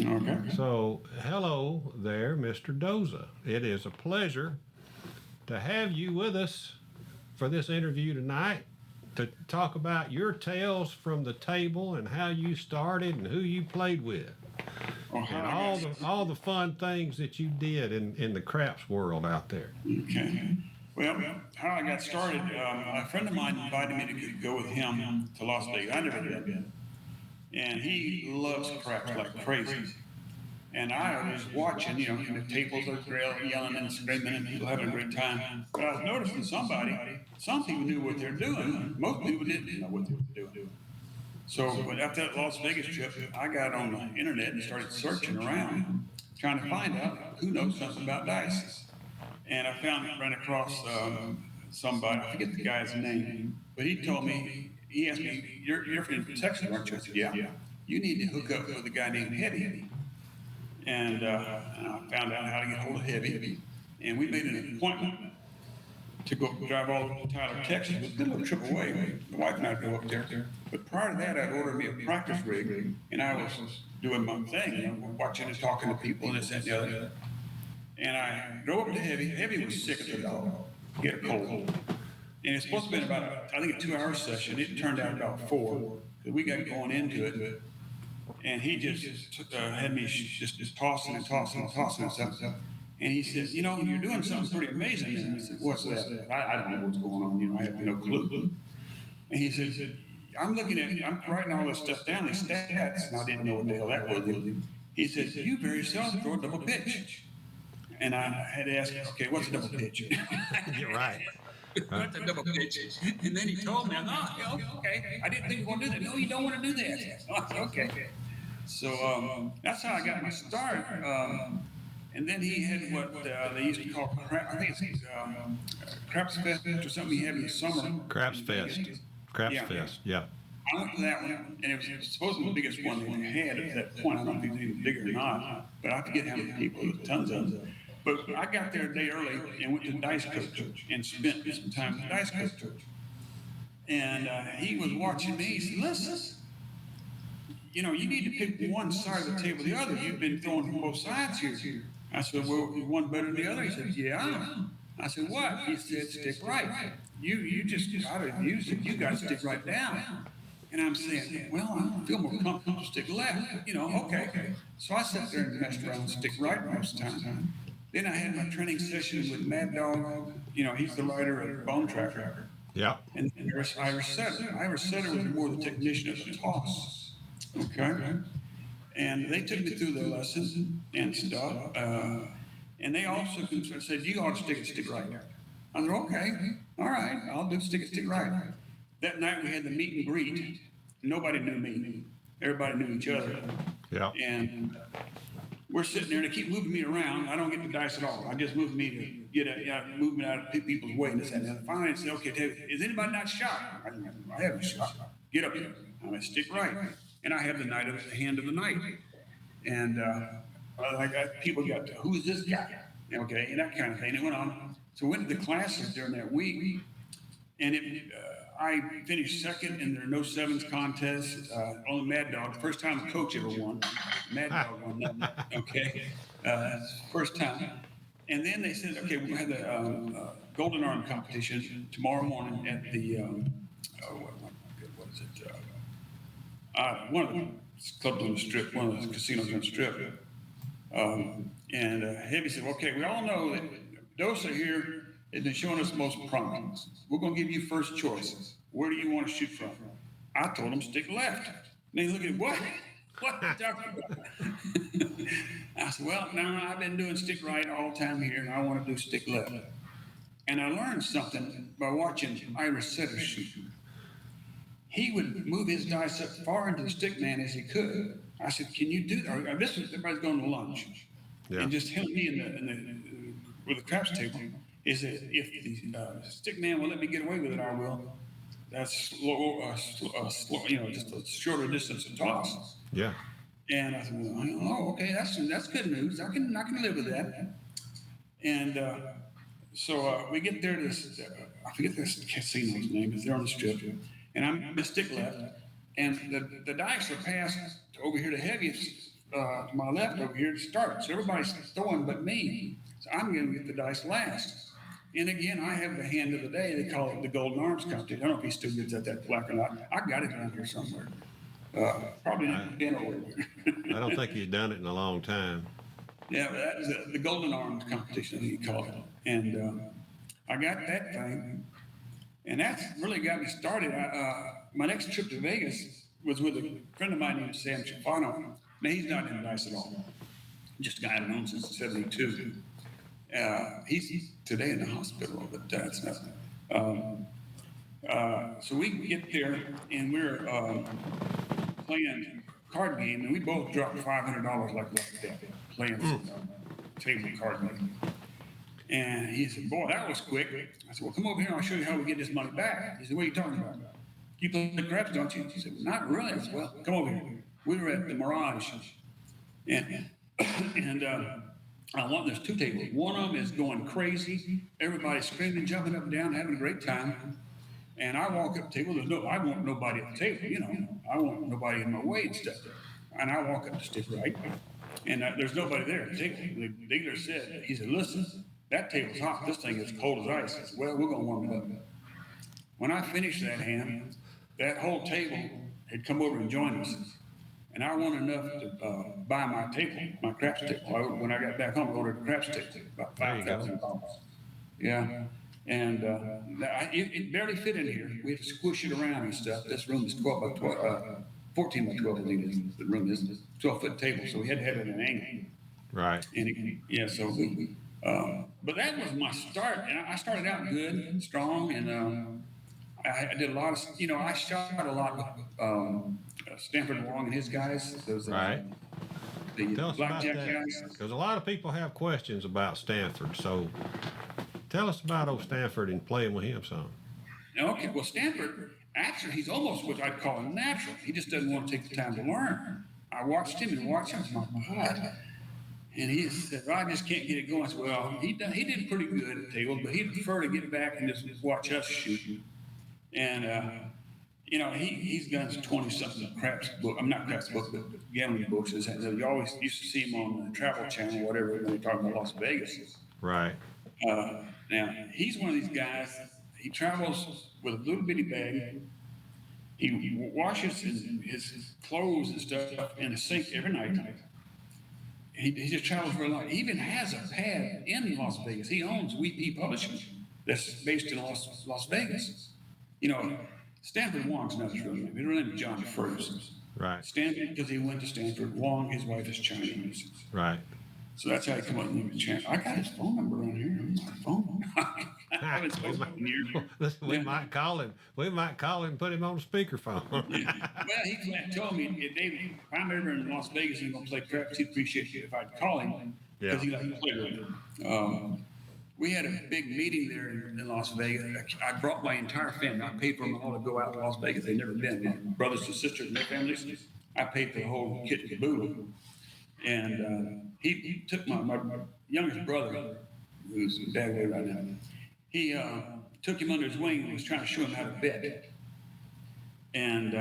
Okay. So, hello there, Mr. D.O.S.A. It is a pleasure to have you with us for this interview tonight to talk about your tales from the table and how you started and who you played with Well, and how I got all the fun things that you did in the craps world out there. okay. Well, how I got started, a friend of mine invited me to go with him to Las Vegas. I never been, and he loves craps like crazy. And I was watching, and the tables are yelling and screaming, and people having a great time. But I was noticing some people knew what they're doing. Most people didn't know what they were doing. So, but after that Las Vegas trip, I got on the internet and started searching around, trying to find out who knows something about dice. And I ran across somebody, I forget the guy's name, but he told me, he asked me, you're from Texas, aren't you? I said, yeah. You need to hook up with a guy named Hetty. And I found out how to get hold of Heavy, and we made an appointment to go drive all over to Tyler, Texas. We did a little trip away. The wife and I drove up there. But prior to that, I'd ordered me a practice rig, and I was doing my thing, watching and talking to people and this and the other. And I drove up to Heavy. Heavy was sick of the dog. He had a cold. And it's supposed to be about, I think, a 2-hour session. It turned out about 4. We got going into it. And he just had me just tossing and tossing and tossing and stuff. And he said, you're doing something pretty amazing. And I said, what's that? I don't know what's going on. I have no clue. And he said, I'm writing all this stuff down, these stats, and I didn't know what the hell that was. He said, you very seldom throw a double pitch. And I had to ask, okay, what's a double pitch? You're right. What's a double pitch? And then he told me, okay, I didn't think you were going to do that. No, you don't want to do that. I said, okay. So that's how I got my start. And then he had what they used to call crap. I think it's Craps Fest or something he had in the summer. Craps Fest. Craps Yeah. Fest. Yeah. I went to that one, and it was supposedly the biggest one they had at that point. I don't think it was even bigger or not, but I forget how many people, there was tons of them. But I got there a day early and went to Dice Coach and spent some time at Dice Coach. And he was watching me. He said, listen, you need to pick one side of the table or the other. You've been throwing from both sides here. I said, well, is one better than the other? He said, yeah. I said, what? He said, stick right. You just got to use it. You got to stick right down. And I'm saying, well, I feel more comfortable to stick left. Okay. So I sat there and messed around and stick right most of the time. Then I had my training session with Mad Dog. He's the writer of Bone Tracker. Yeah. And Irish Setter. Irish Setter was more the technician of the toss. Okay. And they took me through the lessons and stuff. And they also said, you ought to stick right. I said, okay, all right, I'll do stick right. That night we had the meet and greet. Nobody knew me. Everybody knew each other. Yeah. And we're sitting there and they keep moving me around. I don't get the dice at all. I just move me to get movement out of people's way. And this and that. Finally, I say, okay, David, is anybody not shot? I haven't shot. Get up here. I'm stick right. And I have the hand of the night. And I got people got to, who's this guy? Okay, and that kind of thing. It went on. So we went to the classes during that week. And I finished second in their no sevens contest. Only Mad Dog, the first time the coach ever won. Mad Dog won that. Okay, first time. And then they said, okay, we'll have the Golden Arm competition tomorrow morning at the what is it? One of the clubs on the strip, one of the casinos on the strip. And Heavy said, okay, we all know that D.O.S.A here has been showing us the most promise. We're going to give you first choice. Where do you want to shoot from? I told him stick left. And they look at what? What are you talking about? I said, well, no, I've been doing stick right all the time here, and I want to do stick left. And I learned something by watching Irish Setter shoot. He would move his dice up far into the stick man as he could. I said, can you do that? This was everybody's going to lunch. Yeah. And just help me with the craps table. Is that if the stick man will let me get away with it, I will. That's slow, just a shorter distance to toss. Yeah. And I said, well, okay, that's good news. I can live with that. And so we get there to this, I forget this casino's name, but they're on the strip. And I'm the stick left. And the dice are passed over here to Heavy to my left over here to start. So everybody's throwing but me. So I'm going to get the dice last. And again, I have the hand of the day. They call it the Golden Arms competition. I don't know if he still gets at that plaque or not. I got it around here somewhere. Probably not been over there. I don't think he's done it in a long time. Yeah, but that was the Golden Arms competition, I think he called it. And I got that thing. And that's really got me started. My next trip to Vegas was with a friend of mine named Sam Chifano. Now, he's not in dice at all. Just a guy I've known since '72. He's today in the hospital, but that's nothing. So we get there, and we're playing a card game, and we both dropped $500 like that, playing some table card game. And he said, boy, that was quick. I said, well, come over here and I'll show you how we get this money back. He said, what are you talking about? You play the craps, don't you? He said, not really. I said, well, come over here. We were at the Mirage. And there's two tables. One of them is going crazy. Everybody's screaming, jumping up and down, having a great time. And I walk up the table. I want nobody at the table, you know. I want nobody in my way and stuff. And I walk up to stick right. And there's nobody there at the table. The dealer said, he said, listen, that table's hot. This thing is cold as ice. I said, well, we're going to warm it up. When I finished that hand, that whole table had come over and joined us. And I won enough to buy my table, my craps table. When I got back home, I ordered a craps table, about $5,000. Yeah. And it barely fit in here. We had to squish it around and stuff. This room is 12 by 12, 14 by 12, I think is the room is. 12-foot table, so we had to have it at an angle. Right. And so we but that was my start. And I started out good and strong, and I did a lot of, I shot a lot with Stanford Wong and his guys. Those, right. The Tell us about blackjack that, guys. because a lot of people have questions about Stanford. So tell us about old Stanford and playing with him some. Okay, well, Stanford, actually, he's almost what I'd call a natural. He just doesn't want to take the time to learn. I watched him and watched him. My God. And he said, well, I just can't get it going. I said, well, he did pretty good at the table, but he'd prefer to get back and just watch us shoot. And, he's done 20-something craps book. I'm not craps book, but gambling books. You always used to see him on the Travel Channel or whatever when they talk about Las Vegas. Right. Now, he's one of these guys, he travels with a little bitty bag. He washes his clothes and stuff in a sink every night. He just travels very long. He even has a pad in Las Vegas. He owns WeP Publishing that's based in Las Vegas. Stanford Wong's not his real name. His real name is John Ferguson. Right. Stanford, because he went to Stanford. Wong, his wife is Chinese. Right. So that's how he come up with the channel. I got his phone number on here. My phone. I haven't spoken in years. We might call him. We might call him and put him on speakerphone. Yeah. Well, he told me, David, if I'm ever in Las Vegas and going to play craps, he'd appreciate it if I'd call him because he liked to play with him. We had a big meeting there in Las Vegas. I brought my entire family. I paid for them all to go out to Las Vegas. They'd never been. My brothers and sisters and their families. I paid for the whole kit and caboodle. And he took my youngest brother, who's dad away right now. He took him under his wing and was trying to show him how to bet. And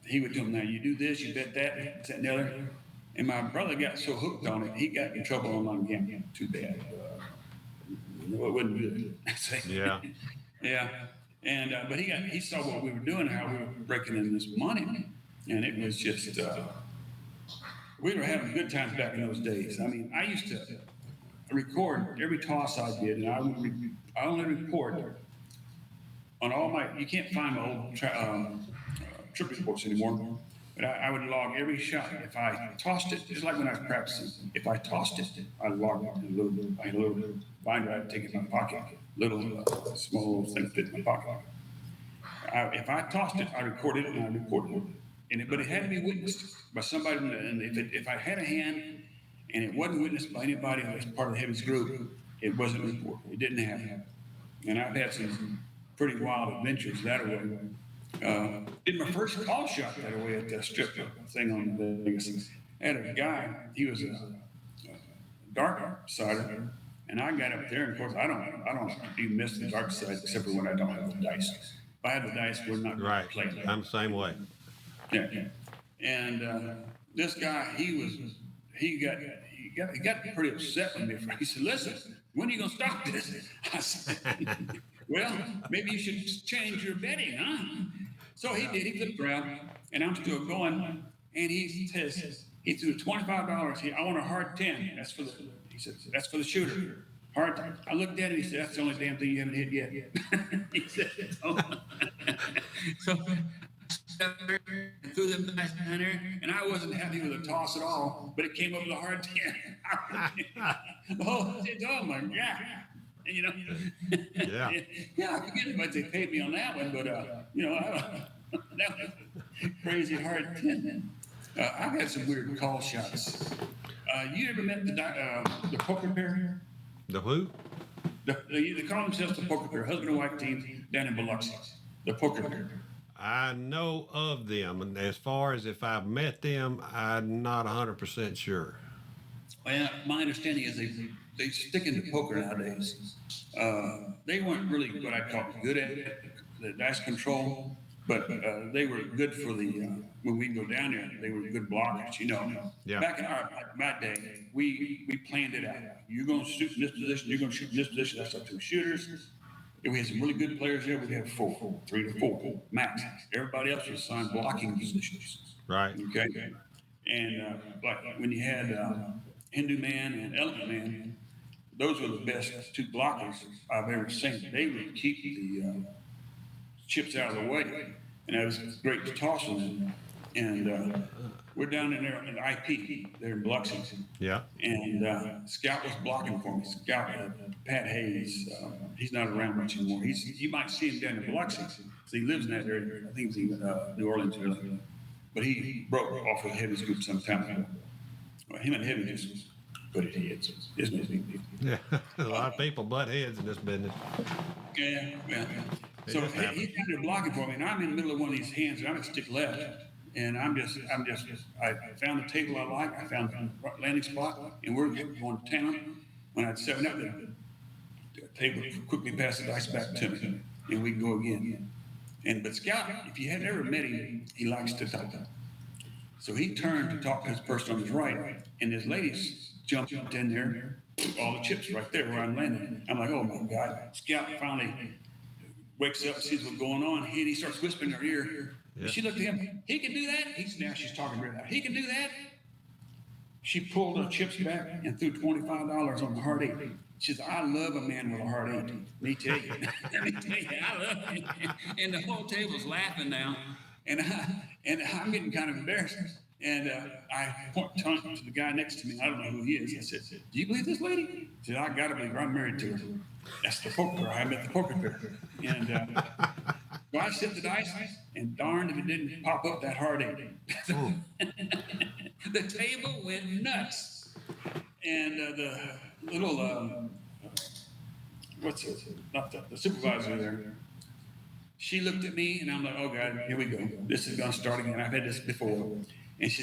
he would tell him, now you do this, you bet that, and the other. And my brother got so hooked on it, he got in trouble online gambling. Too bad. It wasn't good. Yeah. Yeah. And but he saw what we were doing, how we were breaking in this money, and it was just we were having good times back in those days. I mean, I used to record every toss I did, and I only report on all my. You can't find my old trip reports anymore. But I would log every shot. If I tossed it, just like when I was practicing, if I tossed it, I logged it in a little bit. I had a little binder I'd take in my pocket, little small thing fit in my pocket. If I tossed it, I recorded it and I reported it. But it had to be witnessed by somebody. And if I had a hand and it wasn't witnessed by anybody as part of the Heavy's group, it wasn't reported. It didn't happen. And I've had some pretty wild adventures that way. Did my first call shot that way at the strip thing on Vegas. I had a guy, he was a dark sider, and I got up there, and of course I don't even miss the dark side except for when I don't have the dice. If I had the dice, we're not going to play. I'm the same way. Yeah. And this guy, he was he got pretty upset with me. He said, "Listen, when are you gonna stop this?" I said, "Well, maybe you should change your betting, huh?" So he did. He flipped around, and I'm still going. And he says he threw $25. I want a hard 10. That's for the. He said that's for the shooter. Hard 10. I looked at him. He said that's the only damn thing you haven't hit yet. He said, "Oh." So and threw them dice down there, and I wasn't happy with the toss at all, but it came up with a hard 10. Oh my God. And, you know, Yeah. yeah, I forget what they paid me on that one, but, you know, that was a crazy hard 10. I've had some weird call shots. You ever met the poker pair? The who? They call themselves the poker pair, husband and wife team down in Biloxi. The poker pair. I know of them, and as far as if I've met them, I'm not 100% sure. Well, my understanding is they stick into poker nowadays. They weren't really what I'd call good at the dice control, but they were good for the when we go down there. They were good blockers, you know. Yeah. Back in my day, we planned it out. You're going to shoot in this position. You're going to shoot in this position. That's up to the shooters. If we had some really good players there, we'd have 3 to 4 max. Everybody else was assigned blocking positions. Right. Okay. And like when you had Hindu Man and Elephant Man, those were the best 2 blockers I've ever seen. They would keep the chips out of the way, and that was great to toss them. And we're down in there at IP there in Biloxi. Yeah. And Scout was blocking for me. Scout, Pat Hayes, he's not around much anymore. You might see him down in Biloxi. So he lives in that area. I think he's in New Orleans really. But he broke off with Heavy's group some time ago. Well, him and Heavy just butted heads. Isn't it? Yeah. A lot of people butt heads in this business. Yeah, well. So he's down there blocking for me, and I'm in the middle of one of these hands, and I'm at stick left. And I found a table I like. I found a landing spot, and we're going to town. When I'd 7 up, the table quickly passed the dice back to me, and we go again. But Scout, if you had never met him, he likes to talk. So he turned to talk to his person on his right, and his ladies jumped in there, all the chips right there where I'm landing. I'm like, oh my God. Scout finally wakes up, sees what's going on, and he starts whispering in her ear. Yeah. She looked at him. He can do that. Now she's talking real loud. He can do that. She pulled her chips back and threw $25 on the hard 8. She said, "I love a man with a hard 8." Me tell you. I love it. And the whole table's laughing now. And I'm getting kind of embarrassed. And I point to the guy next to me. I don't know who he is. I said, "Do you believe this lady?" He said, "I got to believe her. I'm married to her." That's the poker. I met the poker pair. And so I set the dice, and darned if it didn't pop up that hard 8. The table went nuts. And the little, the supervisor there, she looked at me, and I'm like, oh God, here we go. This is going to start again. I've had this before. And she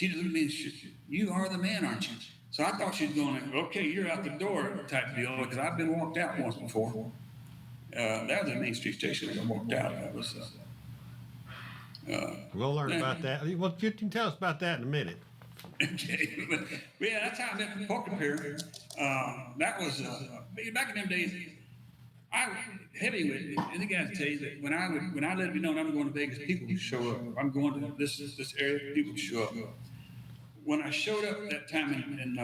looked at me and she said, "You are the man, aren't you?" So I thought she was going, "Okay, you're out the door" type deal, because I've been walked out once before. That was a Main Street station. I walked out. That was. We'll learn about that. Well, you can tell us about that in a minute. Okay, but yeah, that's how I met the poker pair. That was back in them days. Heavy, and the guys tell you that when I let it be known I'm going to Vegas, people would show up. I'm going to this area, people would show up. When I showed up that time in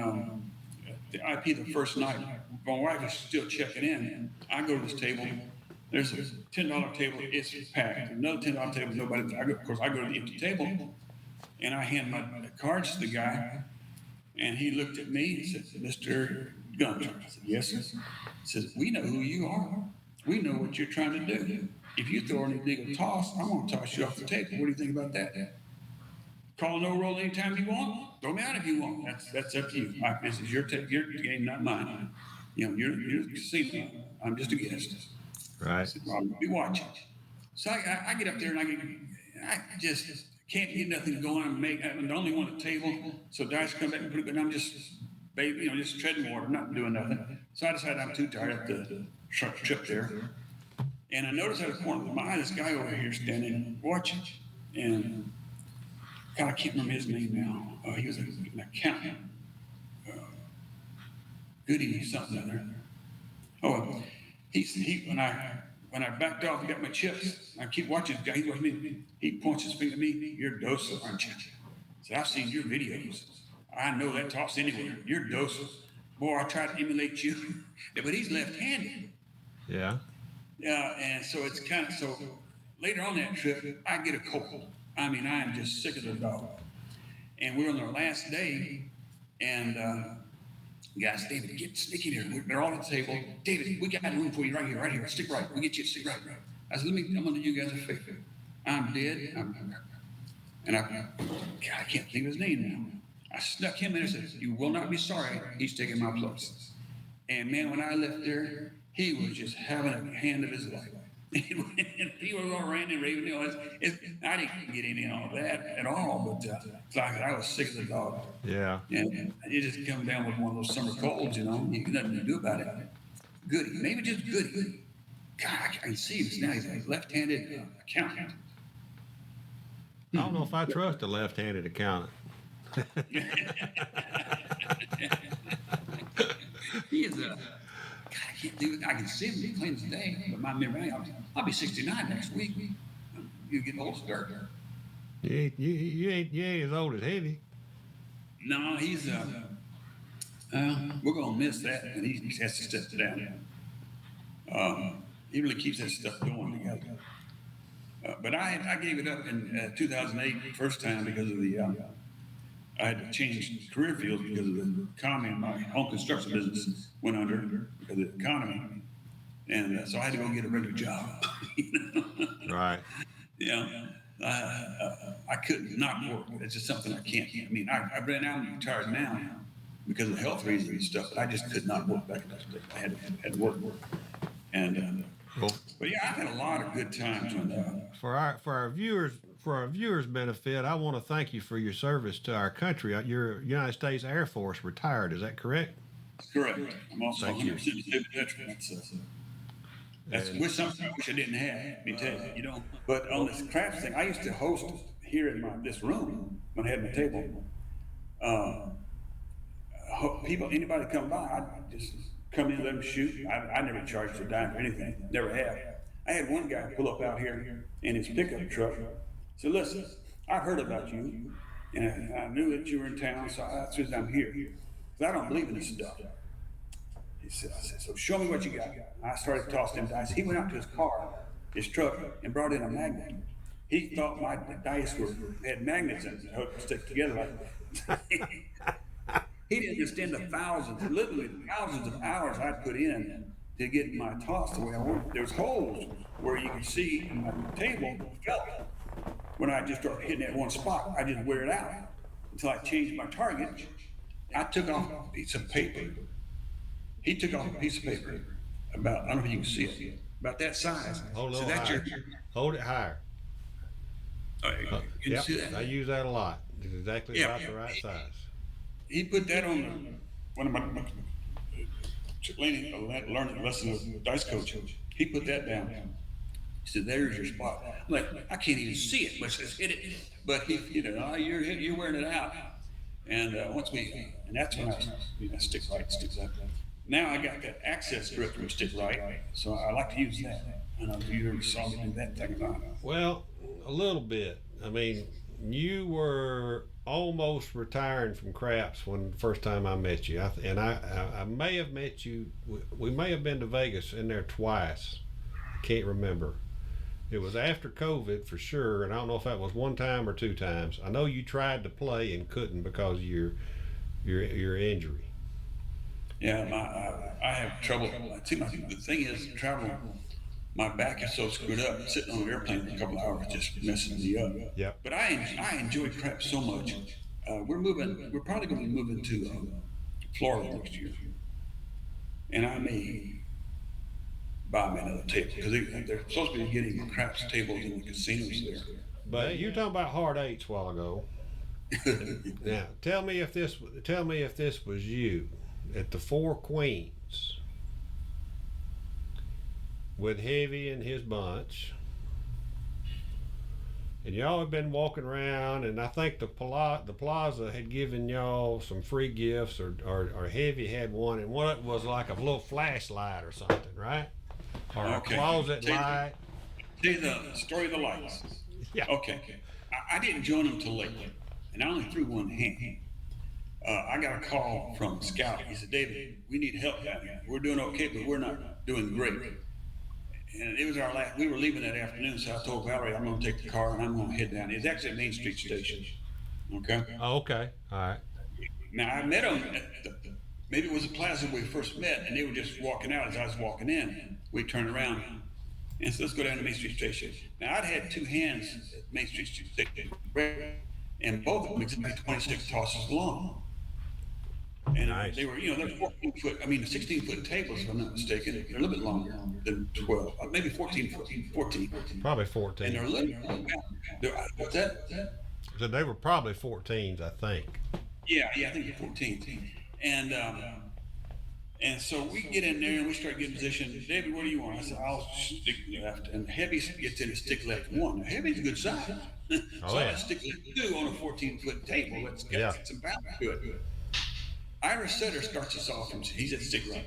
the IP the first night, my wife was still checking in. I go to this table. There's a $10 table. It's packed. Another $10 table. Nobody. Of course, I go to the empty table, and I hand my cards to the guy, and he looked at me. He said, "Mr. Gunter." I said, "Yes, sir." He says, "We know who you are. We know what you're trying to do. If you throw an illegal toss, I'm going to toss you off the table. What do you think about that? Call no roll anytime you want. Throw me out if you want. That's up to you. This is your game, not mine. You know, you're seeing. I'm just a guest." Right. Said, "Well, I'll be watching." So I get up there, and I just can't get nothing going. I'm the only one at the table. So dice come back and put it, and I'm just just treading water, not doing nothing. So I decided I'm too tired at the trip there. And I noticed out of the corner of my eye, this guy over here standing watching. And God, I can't remember his name now. He was an accountant. Goody something in there. Oh, well, when I backed off and got my chips, I keep watching the guy. He goes to me. He points his finger at me. You're D.O.S.A, aren't you? So I've seen your videos. I know that talks anywhere. You're D.O.S.A. Boy, I try to emulate you, but he's left-handed. Yeah. And so it's kind of so. Later on that trip, I get a cold. I mean, I am just sick as a dog. And we're on our last day, and guys, David, get stick in here. They're all at the table. David, we got room for you right here, right here. Stick right. We'll get you to stick right. I said, I'm gonna do you guys a favor. I'm dead. God, I can't think of his name now. I snuck him in and said, you will not be sorry. He's taking my place. And man, when I left there, he was just having a hand of his life. He was all ranting and raving. I didn't get any of that at all, but like I was sick as a dog. Yeah. And it just come down with one of those summer colds, you know. You nothing to do about it. Goody, maybe just goody. God, I can see him now. He's a left-handed accountant. I don't know if I trust a left-handed accountant. He is a. God, I can't do it. I can see him clean today, but my memory, I'll be 69 next week. You get old start. You ain't as old as Heavy. No, he's we're gonna miss that, and he has to step down. He really keeps that stuff going together. But I gave it up in 2008, first time because of the I had to change career fields because of the economy. My home construction business went under because of the economy, and so I had to go get a regular job. Right. I could not work. It's just something I can't. I mean, I've been out and retired now because of health reasons and stuff, but I just could not work back in those days. I had to work. And but yeah, I've had a lot of good times when for our viewers' benefit, I want to thank you for your service to our country. Your United States Air Force retired. Is that correct? That's correct. I'm also 100% veteran. That's something I wish I didn't have. Me tell you, But on this craft thing, I used to host here in this room when I had my table. Anybody come by, I'd just come in, let them shoot. I never charged a dime for anything. Never have. I had one guy pull up out here in his pickup truck. Said, listen, I've heard about you, and I knew that you were in town, so that's the reason I'm here. Because I don't believe in this stuff. I said, so show me what you got. I started tossing him dice. He went out to his car, his truck, and brought in a magnet. He thought my dice had magnets in it to stick together like that. He didn't understand the literally thousands of hours I put in to get my toss the way I wanted. There's holes where you can see my table felt. When I just started hitting that one spot, I just wear it out until I changed my target. I took off a piece of paper. He took off a piece of paper about, I don't know if you can see it, about that size. Hold it higher. Hold it higher. Can you see that? I use that a lot. It's exactly about the right size. He put that on one of my learning lesson with dice coach. He put that down. He said, "There's your spot." I'm like, I can't even see it, but says hit it. But you're wearing it out. And and that's when I stick right, sticks up. Now I got that access grip from stick right, so I like to use that. I don't know if you ever saw me do that thing about it. Well, a little bit. I mean, you were almost retiring from craps when the first time I met you. I may have met you. We may have been to Vegas in there twice. Can't remember. It was after COVID for sure, and I don't know if that was one time or two times. I know you tried to play and couldn't because of your injury. Yeah, I have trouble. The thing is, traveling. My back is so screwed up. Sitting on an airplane for a couple of hours just messing me up. Yep. But I enjoy crap so much. We're probably going to be moving to Florida next year, and I may buy me another table because they're supposed to be getting craps tables in the casinos there. But you were talking about hard eights a while ago. Now, tell me if this was you at the Four Queens with Heavy and his bunch, And y'all have been walking around, and I think the plaza had given y'all some free gifts, or Heavy had one, and one was like a little flashlight or something, right? Or a Okay. closet light. Tell you the story of the lights. Yeah. Okay. I didn't join them till late, and I only threw one hand. I got a call from Scout. He said, David, we need help down here. We're doing okay, but we're not doing great. And it was our last, we were leaving that afternoon, so I told Valerie, I'm going to take the car and I'm going to head down. It's actually a Main Street station. Okay. Oh, okay. All right. Now, I met them maybe it was the plaza we first met, and they were just walking out as I was walking in. We turned around and said, let's go down to Main Street station. Now, I'd had two hands at Main Street station, and both of them exactly 26 tosses long. And Nice. they were, they're 14 foot, 16-foot tables, if I'm not mistaken. They're a little bit longer than 12, maybe 14 foot, 14. Probably And 14. they're a little, what's that? So they were probably 14s, I think. Yeah, I think they're 14. And so we get in there and we start getting positioned. David, what do you want? I said, I'll stick left. And Heavy gets in a stick left one. Now, Heavy's a good size. So Oh, I yeah. stick left two on a 14-foot table. Let's get some balance to it. Irish setter starts us off, and he's at stick right,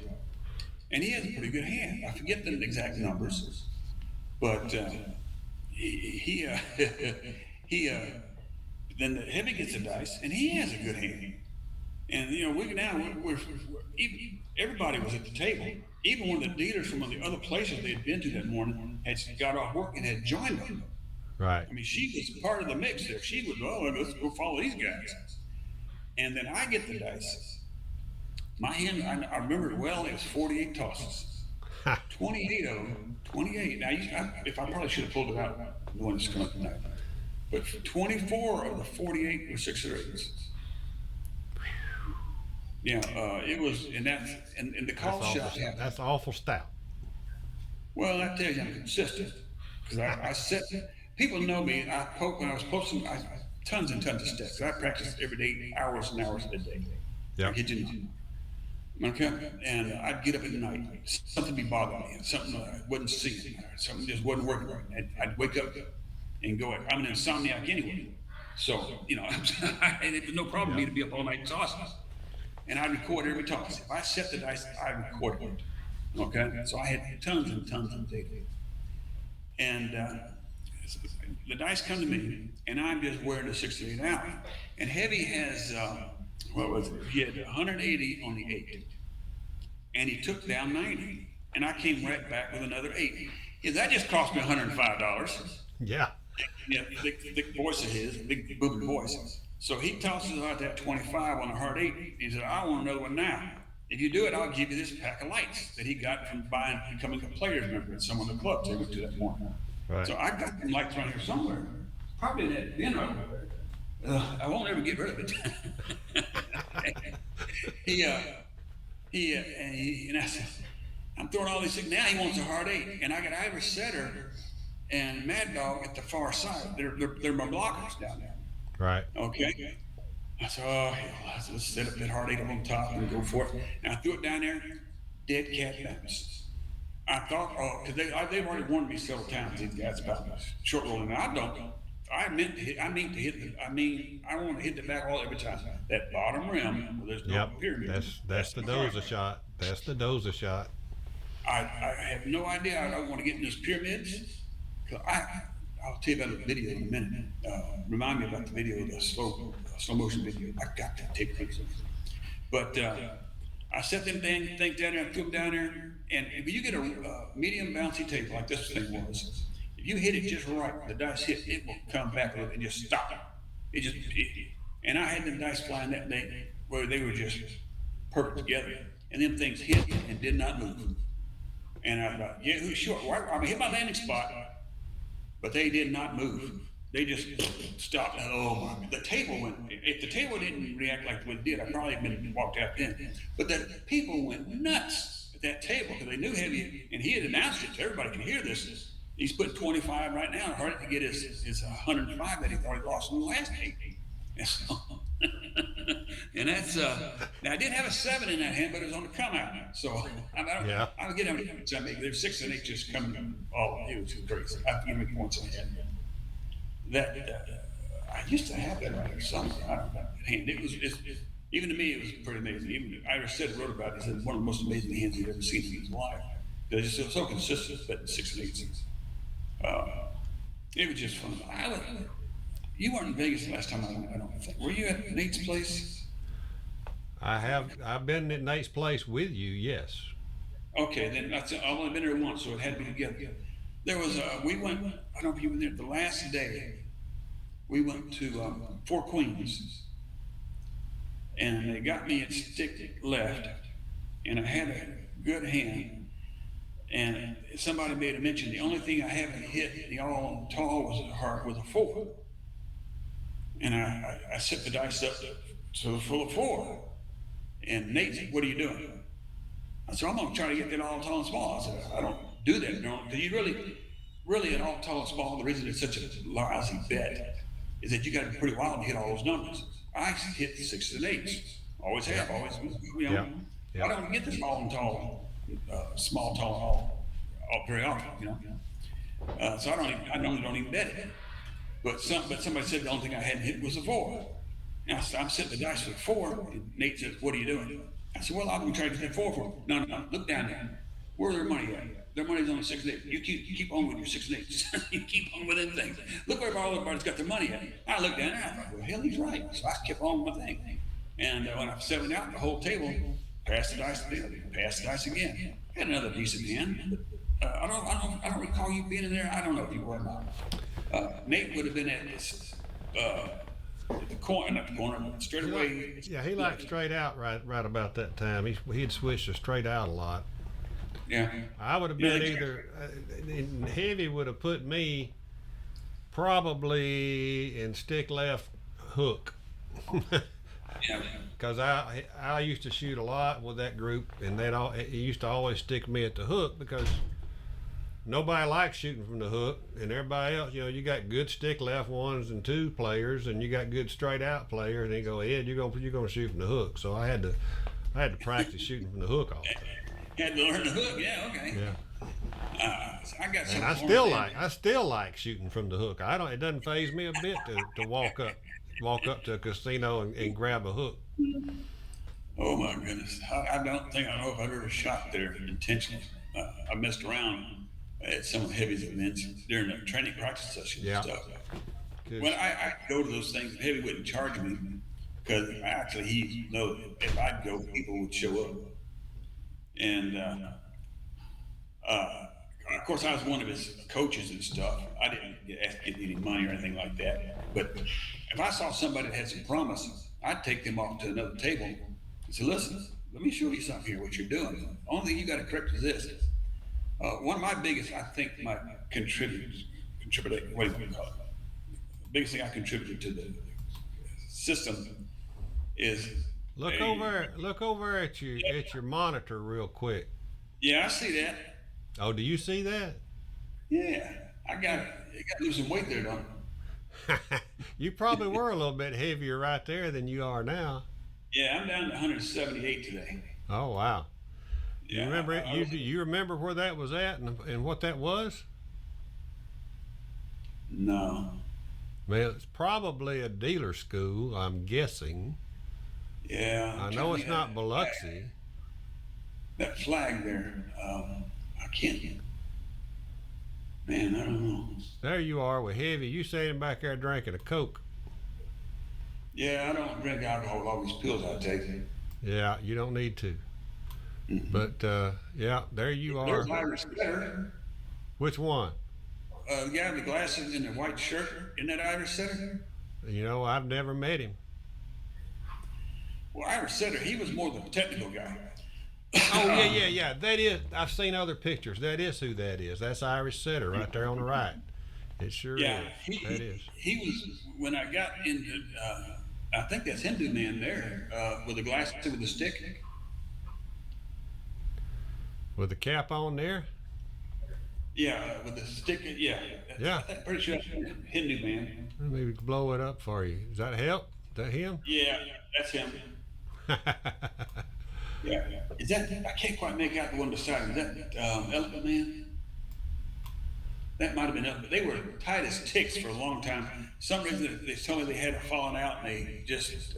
and he has a pretty good hand. I forget the exact numbers, but he then the Heavy gets a dice, and he has a good hand. And we're even, everybody was at the table. Even one of the dealers from one of the other places they had been to that morning had got off work and had joined them. Right. She was part of the mix there. She would, let's go follow these guys. And then I get the dice. My hand, I remember it well, it was 48 tosses. 28 of them, 28. Now, if I probably should have pulled it out, the one that's coming up tonight. But 24 of the 48 were 6 or 8s. Yeah, it was, and the call shop. That's awful stout. Well, that tells you I'm consistent. Because I set, people know me, when I was posting, tons and tons of steps. I practiced every day, hours and hours a day. Yeah. I kid you not. Okay, and I'd get up at night, something be bothering me, something I wasn't seeing, something just wasn't working right. I'd wake up and go, I'm an insomniac anyway. So, it was no problem for me to be up all night tossing. And I'd record every toss. If I set the dice, I'd record it. Okay, so I had tons and tons of data. And the dice come to me, and I'm just wearing a 68 out. And Heavy has, what was it? He had 180 on the 8, and he took down 90, and I came right back with another 8. Yeah, that just cost me $105. Yeah. Yeah, thick voice of his, big booming voice. So he tosses out that 25 on a hard 8. He said, I want another one now. If you do it, I'll give you this pack of lights that he got from becoming a players member at some of the clubs they went to that morning. Right. So I got them lights around here somewhere, probably in that bin over there. I won't ever get rid of it. And I said, I'm throwing all these things. Now he wants a hard 8. And I got Irish Setter and Mad Dog at the far side. They're my blockers down there. Right. Okay. I said, oh, hell, let's set up that hard 8 up on top and go for it. And I threw it down there, dead cat bounce. I thought, because they've already warned me several times, these guys, about short rolling. I don't. I want to hit the back wall every time. That bottom rim, where there's no pyramid. That's the D.O.S.A shot. That's the D.O.S.A shot. I have no idea. I don't want to get in those pyramids. I'll tell you about the video in a minute. Remind me about the video, the slow motion video. I got that tape. But I set them things down there, I threw them down there, and if you get a medium bouncy tape like this thing was, if you hit it just right, the dice hit, it will come back a little and just stop. And I had them dice flying that day where they were just perfect together, and them things hit and did not move. And I thought, yeah, sure, I hit my landing spot, but they did not move. They just stopped. Oh my! The table went. If the table didn't react like it did, I probably had been walked out then. But the people went nuts at that table because they knew Heavy, and he had announced it. So everybody can hear this. He's put 25 right now. Hard to get his 105 that he thought he lost in the last 8. And, so, and that's now I did have a 7 in that hand, but it was on the come out. So I would get how many points I make. There's 6 and 8 just coming. Oh, it was crazy. I have to give me points on that. that I used to have that right here somewhere. I don't know. And even to me, it was pretty amazing. Even Irish said wrote about it. He said one of the most amazing hands he'd ever seen in his life. Because it's so consistent, but 6 and 8. Uh, it was just fun. You weren't in Vegas the last time, I don't think. Were you at Nate's place? I've been at Nate's place with you, yes. Okay, then I've only been there once, so it had to be together. There was we went. I don't know if you were there. The last day, we went to Four Queens, and they got me at stick left, and I had a good hand. And somebody made a mention. The only thing I haven't hit the all tall was a 4, and I set the dice up to full of 4. And Nate said, "What are you doing?" I said, "I'm going to try to get that all tall and small." I said, "I don't do that, because you really at all tall and small. The reason it's such a lousy bet is that you got to be pretty wild to hit all those numbers. I hit 6s and 8s, always have, always. You know, Yeah. I don't get the small and tall, small, tall, all very often. You know, so I don't even bet it. But somebody said the only thing I hadn't hit was a 4. And I said, I'm setting the dice for the 4. And Nate says, "What are you doing?" I said, "Well, I'm going to try to get that 4 for them." No, look down there. Where's their money at? Their money's on the 6 and 8. You keep on with your 6 and 8s. You keep on with them things. Look where all everybody's got their money at. I looked down there. I thought, well, hell, he's right. So I kept on with my thing. And when I settled out, the whole table passed the dice again, passed the dice again. Had another decent hand. I don't recall you being in there. I don't know if you were or not. Nate would have been at this. At the corner, not the corner, straight away. He liked straight out right about that time. He'd switched to straight out a lot. Yeah. I would have been either heavy would have put me probably in stick left hook. Yeah. Because I used to shoot a lot with that group, and it used to always stick me at the hook because nobody likes shooting from the hook, and everybody else, you got good stick left 1s and 2 players, and you got good straight out players, and they go, "Ed, you're gonna shoot from the hook." So I had to practice shooting from the hook all the time. You had to learn the hook. Yeah. Okay. Yeah. So I got some. And I still like shooting from the hook. It doesn't faze me a bit to walk up to a casino and grab a hook. Oh my goodness! I don't think I know if I've ever shot there intentionally. I messed around at some of the heavies events during the training practice sessions and stuff. When I go to those things, Heavy wouldn't charge me because actually he know if I'd go, people would show up. And of course, I was one of his coaches and stuff. I didn't get any money or anything like that. But if I saw somebody that had some promise, I'd take them off to another table and say, "Listen, let me show you something here, what you're doing. The only thing you got to correct is this." One of my biggest, I think, my contributing, what do you call it? The biggest thing I contributed to the system is look over at your monitor real quick. Yeah, I see that. Oh, do you see that? Yeah, I got to lose some weight there, don't I? You probably were a little bit heavier right there than you are now. Yeah, I'm down to 178 today. Oh wow. Yeah, you remember it? You remember where that was at and what that was? No. Well, it's probably a dealer school, I'm guessing. Yeah. I know it's not Biloxi. That flag there, I can't. Man, I don't know. There you are with Heavy. You standing back there drinking a Coke. Yeah, I don't drink alcohol with all these pills I take. Yeah, you don't need to. Mm-hmm. But yeah, there you are. There's Irish setter. Which one? The guy with the glasses and the white shirt. Isn't that Irish setter? I've never met him. Well, Irish setter, he was more the technical guy. Oh yeah. That is. I've seen other pictures. That is who that is. That's Irish setter right there on the right. It sure is. That is. He was when I got into. I think that's Hindu man there with the glasses with the stick. With the cap on there? Yeah, with the stick. Yeah. Yeah. I'm pretty sure that's Hindu man. Let me blow it up for you. Does that help? Is that him? Yeah, that's him. Yeah. Is that? I can't quite make out the one beside him. Is that Elephant Man? That might have been it, but they were tight as ticks for a long time. Some reason they told me they had fallen out, and they just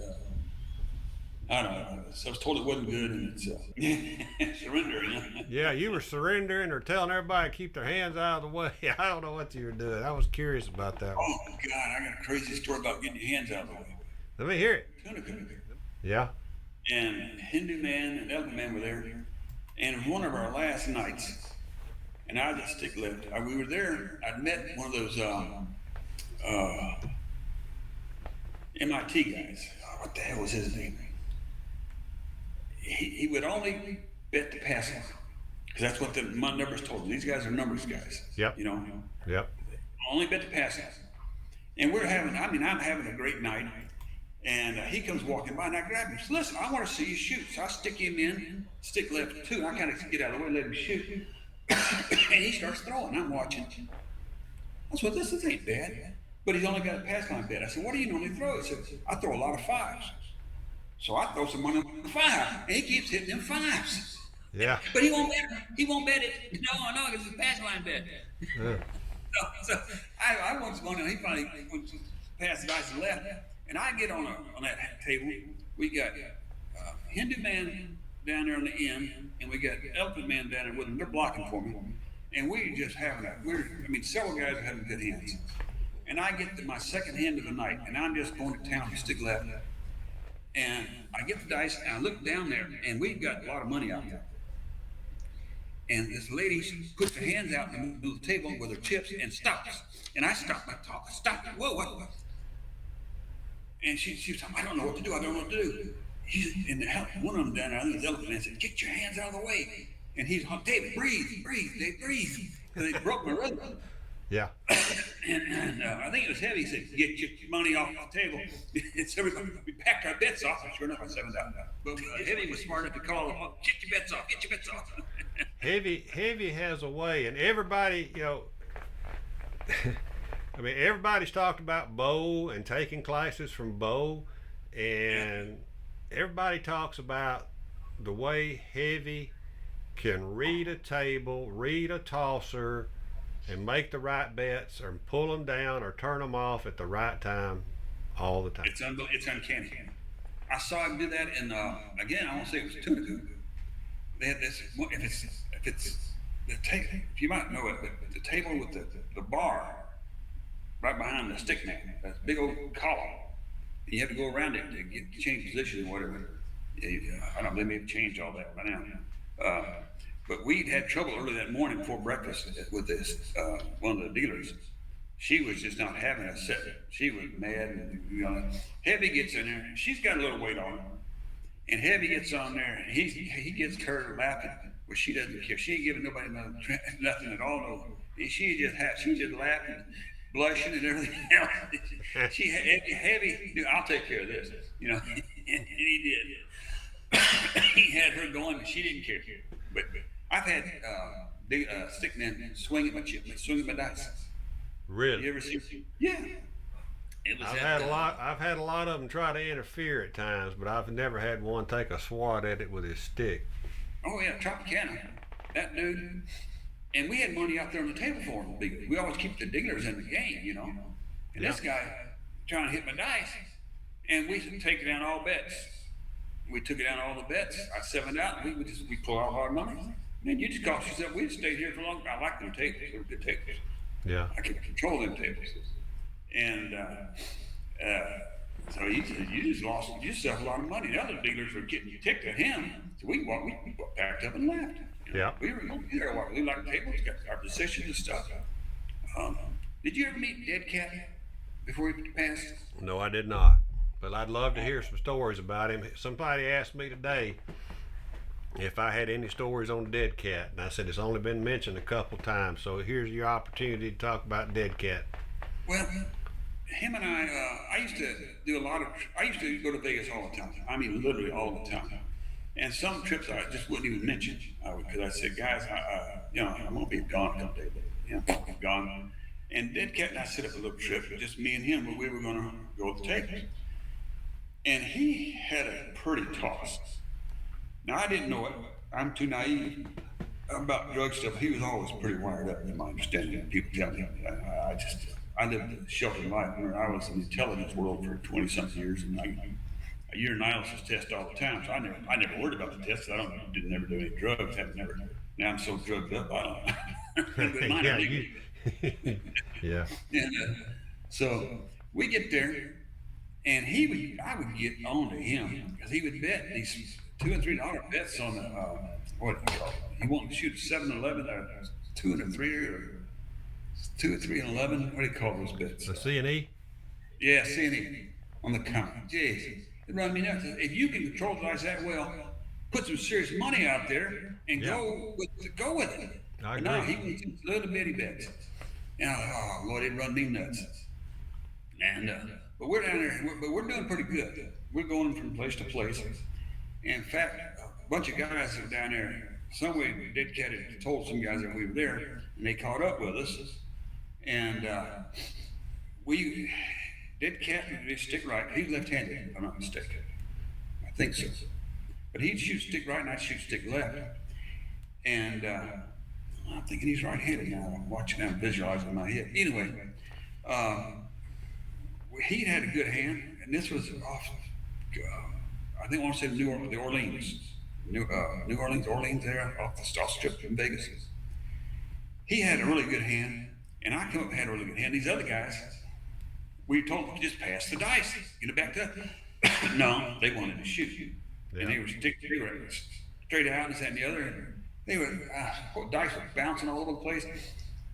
I don't know. So I was told it wasn't good, and it's surrendering. Yeah, you were surrendering or telling everybody to keep their hands out of the way. I don't know what you were doing. I was curious about that one. Oh God, I got a crazy story about getting your hands out of the way. Let me hear it. Tunica. Yeah. And Hindu man and elephant man were there, and it was one of our last nights. And I just stick left. We were there. I'd met one of those uh, MIT guys. Oh, what the hell was his name? He would only bet the pass line because that's what my numbers told him. These guys are numbers guys. Yep. You know. Yep. Only bet the pass line. And we're having. I mean, I'm having a great night. And he comes walking by, and I grab him. So listen, I want to see you shoot. So I stick him in, stick left too. And I kind of get out of the way, let him shoot. And he starts throwing. I'm watching. I said, well, this ain't bad. But he's only got a pass line bet. I said, what do you normally throw? He said, I throw a lot of fives. So I throw some money on the five. And he keeps hitting them fives. Yeah. But he won't bet it. No, it's a pass line bet. So I want some money. He finally passed the guys to the left. And I get on that table. We got Hindu man down there on the end, and we got elephant man down there with them. They're blocking for me, and we just having several guys are having good hands. And I get to my second hand of the night, and I'm just going to town to stick left. And I get the dice, and I look down there, and we've got a lot of money out there. And this lady puts her hands out in the middle of the table with her chips and stops. And I stop my talk. Stop. Whoa, what? And she was talking, I don't know what to do. And one of them down there, I think it's elephant man, said, get your hands out of the way. And he's, David, breathe, Dave, breathe. Because they broke my rhythm. Yeah. And I think it was Heavy. He said, get your money off the table. And so we packed our bets off. And sure enough, I settled down. But Heavy was smart enough to call him, get your bets off. Heavy has a way, and everybody, everybody's talked about Bo and taking classes from Bo, and everybody talks about the way Heavy can read a table, read a tosser, and make the right bets, or pull them down, or turn them off at the right time, all the time. It's uncanny. I saw him do that in, again, I won't say it was Tunica. They had this, if it's the table, if you might know it, the table with the bar right behind the stick man, that big old column. And you have to go around it to change position or whatever. I don't know, they may have changed all that by now. But we'd had trouble early that morning before breakfast with this, one of the dealers. She was just not having a set. She was mad. And, Heavy gets in there. She's got a little weight on her. And Heavy gets on there, and he gets her laughing, but she doesn't care. She ain't giving nobody nothing at all. No, she just laughing, blushing, and everything else. Heavy. I'll take care of this, and he did. He had her going, but she didn't care. But I've had stickmen swing at my dice. Really? You ever see? Yeah. I've had a lot of them try to interfere at times, but I've never had one take a swat at it with his stick. Oh yeah, Tropicana, that dude. And we had money out there on the table for him. We always keep the dealers in the game, And this guy trying to hit my dice, and we take down all bets. We took down all the bets. I 7'd out, and we pull out our money. Man, you just cost yourself. We just stayed here for long. I like them tables. They were good tables. Yeah. I can control them tables. And so you just lost yourself a lot of money. The other dealers were getting ticked at him. So we packed up and left. Yeah. We were there a while. We liked tables, got our positions and stuff. Did you ever meet Dead Cat before he passed? No, I did not. But I'd love to hear some stories about him. Somebody asked me today if I had any stories on Dead Cat, and I said it's only been mentioned a couple times. So here's your opportunity to talk about Dead Cat. Well, him and I used to do I used to go to Vegas all the time. I mean, literally all the time. And some trips I just wouldn't even mention. Because I said, guys, I'm going to be gone a couple days. Gone. And Dead Cat and I set up a little trip, just me and him, where we were going to go to the tables. And he had a pretty toss. Now, I didn't know it. I'm too naive. about drug stuff, he was always pretty wired up, in my understanding. People tell me, I lived a sheltered life. I was in the intelligence world for 20 something years, and a urinalysis test all the time. So I never worried about the tests. Didn't never do any drugs. Have never. Now I'm so drugged up, I don't. But mine are Yeah, legal. you. Yeah. And so we get there, and I would get on to him because he would bet these $2 and $3 bets on the what do you call it? He wanted to shoot a 7-11, 2 and 3, or 2 or 3 and 11. What do you call those bets? The C&E. Yeah, CNE on the count. Jeez, it run me nuts. If you can control the dice that well, put some serious money out there and Yeah. go with it. I But no, agree. he was just little bitty bets. And I was like, oh Lord, it run me nuts. And but we're down there, but we're doing pretty good. We're going from place to place. In fact, a bunch of guys that were down there, some way Dead Cat had told some guys that we were there, and they caught up with us. And we Dead Cat would stick right. He's left-handed, if I'm not mistaken. I think so. But he'd shoot stick right, and I'd shoot stick left. And I'm thinking he's right-handed now. I'm watching now and visualizing in my head. Anyway, he had a good hand, and this was off. I think I want to say the Orleans, New Orleans there off the Star Strip in Vegas. He had a really good hand, and I come up and had a really good hand. These other guys, we told them to just pass the dice, get it back up. No, they wanted to shoot you, and they were straight out and this that, and the other. And they were dice were bouncing all over the place.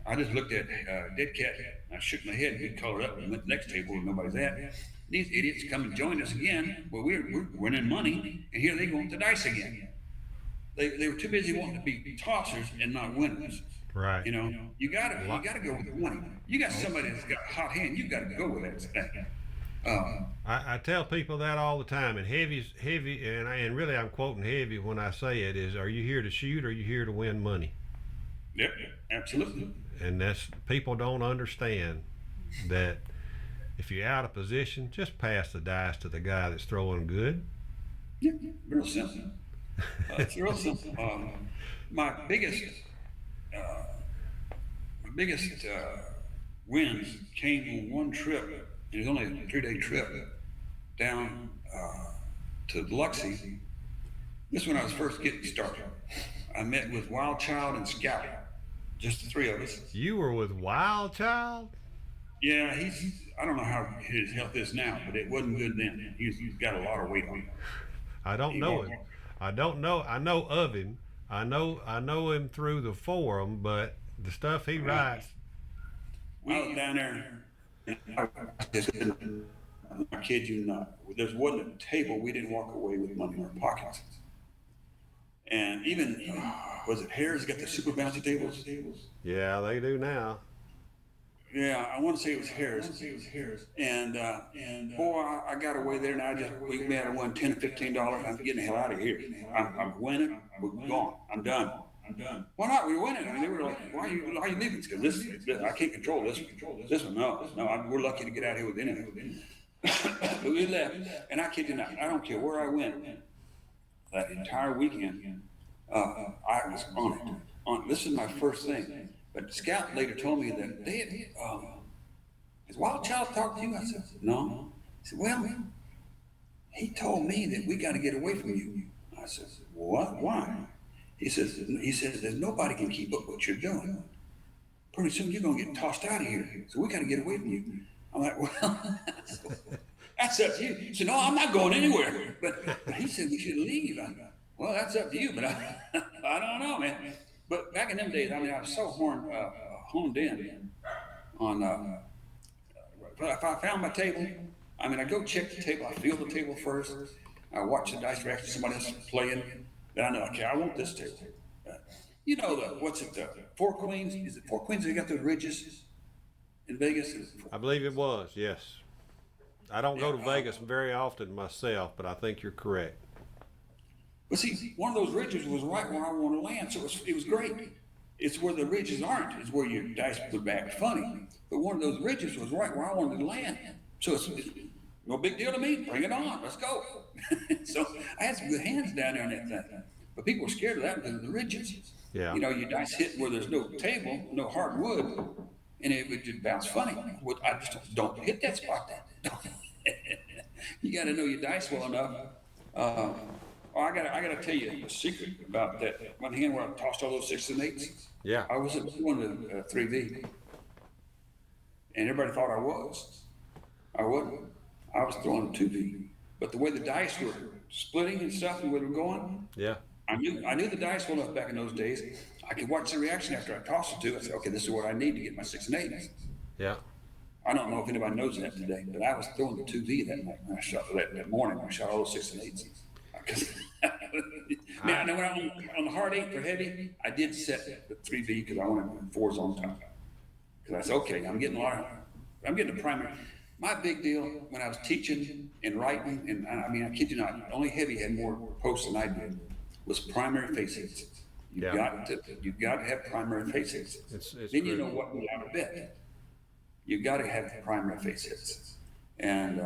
I just looked at Dead Cat. I shook my head, and colored up, and went to the next table where nobody's at. These idiots come and join us again. Well, we're winning money, and here they go with the dice again. They were too busy wanting to be tossers and not winners. Right. You know, you gotta go with the money. You got somebody that's got a hot hand. You got to go with that thing. I tell people that all the time, and heavy, and really I'm quoting heavy when I say it is, are you here to shoot or are you here to win money? Yep, absolutely. And that's, people don't understand that if you're out of position, just pass the dice to the guy that's throwing good. Yeah, real simple. It's real simple. My biggest wins came on one trip. It was only a 3-day trip down to Biloxi. This is when I was first getting started. I met with Wild Child and Scout, just the three of us. You were with Wild Child? Yeah, I don't know how his health is now, but it wasn't good then. He's got a lot of weight on him. I don't know him. I know of him. I know him through the forum, but the stuff he writes. I was down there. I kid you not. There wasn't a table we didn't walk away with money in our pockets. And even was it Harris got the super bouncy tables? Yeah, they do now. Yeah, I want to say it was Harris. And boy, I got away there, and we may have won $10 or $15. I'm getting the hell out of here. I'm winning. We're gone. I'm done. Why not? We were winning. I mean, they were like, why are you leaving? Because this I can't control this one. This one, no. We're lucky to get out here with anything. But we left, and I kid you not. I don't care where I went. That entire weekend, I was on it. This is my first thing. But the scout later told me that they had, has Wild Child talked to you? I said, no. He said, well, he told me that we got to get away from you. I said, what? Why? He says that nobody can keep up what you're doing. Pretty soon you're going to get tossed out of here. So we got to get away from you. I'm like, well, that's up to you. He said, no, I'm not going anywhere. But he said we should leave. Well, that's up to you, but I don't know, man. But back in them days, I mean, I was so honed in on, if I found my table, I mean, I go check the table, I feel the table first, I watch the dice reaction, somebody else playing, then I know, okay, I want this table. You know, the 4 Queens? Is it 4 Queens that got those ridges in Vegas? I believe it was, yes. I don't go to Vegas very often myself, but I think you're correct. But see, one of those ridges was right where I want to land, so it was great. It's where the ridges aren't, is where your dice put back funny. But one of those ridges was right where I wanted to land. So it's no big deal to me. Bring it on. Let's go. So I had some good hands down there on that thing. But people were scared of that because of the ridges. Yeah. You know, your dice hit where there's no table, no hard wood, and it would just bounce funny. I just don't hit that spot then. You got to know your dice well enough. Uh, I gotta tell you a secret about that one hand where I tossed all those sixes and eights. Yeah. I wasn't doing the 3V, and everybody thought I was. I wasn't. I was throwing a 2V. But the way the dice were splitting and stuff and where they were going, Yeah. I knew the dice well enough back in those days. I could watch the reaction after I tossed the two. I said, okay, this is what I need to get my 6 and 8. Yeah. I don't know if anybody knows that today, but I was throwing the 2V that night when I shot that morning when I shot all those 6 and 8s. Now, when I'm on the hard 8 for heavy, I did set the 3V because I wanted 4s on top. Because I said, okay, I'm getting a primary. My big deal when I was teaching and writing, and I mean, I kid you not, only heavy had more posts than I did, was primary face hits. You've got to have primary face hits. Then you know what to out of bet. You've got to have primary face hits. And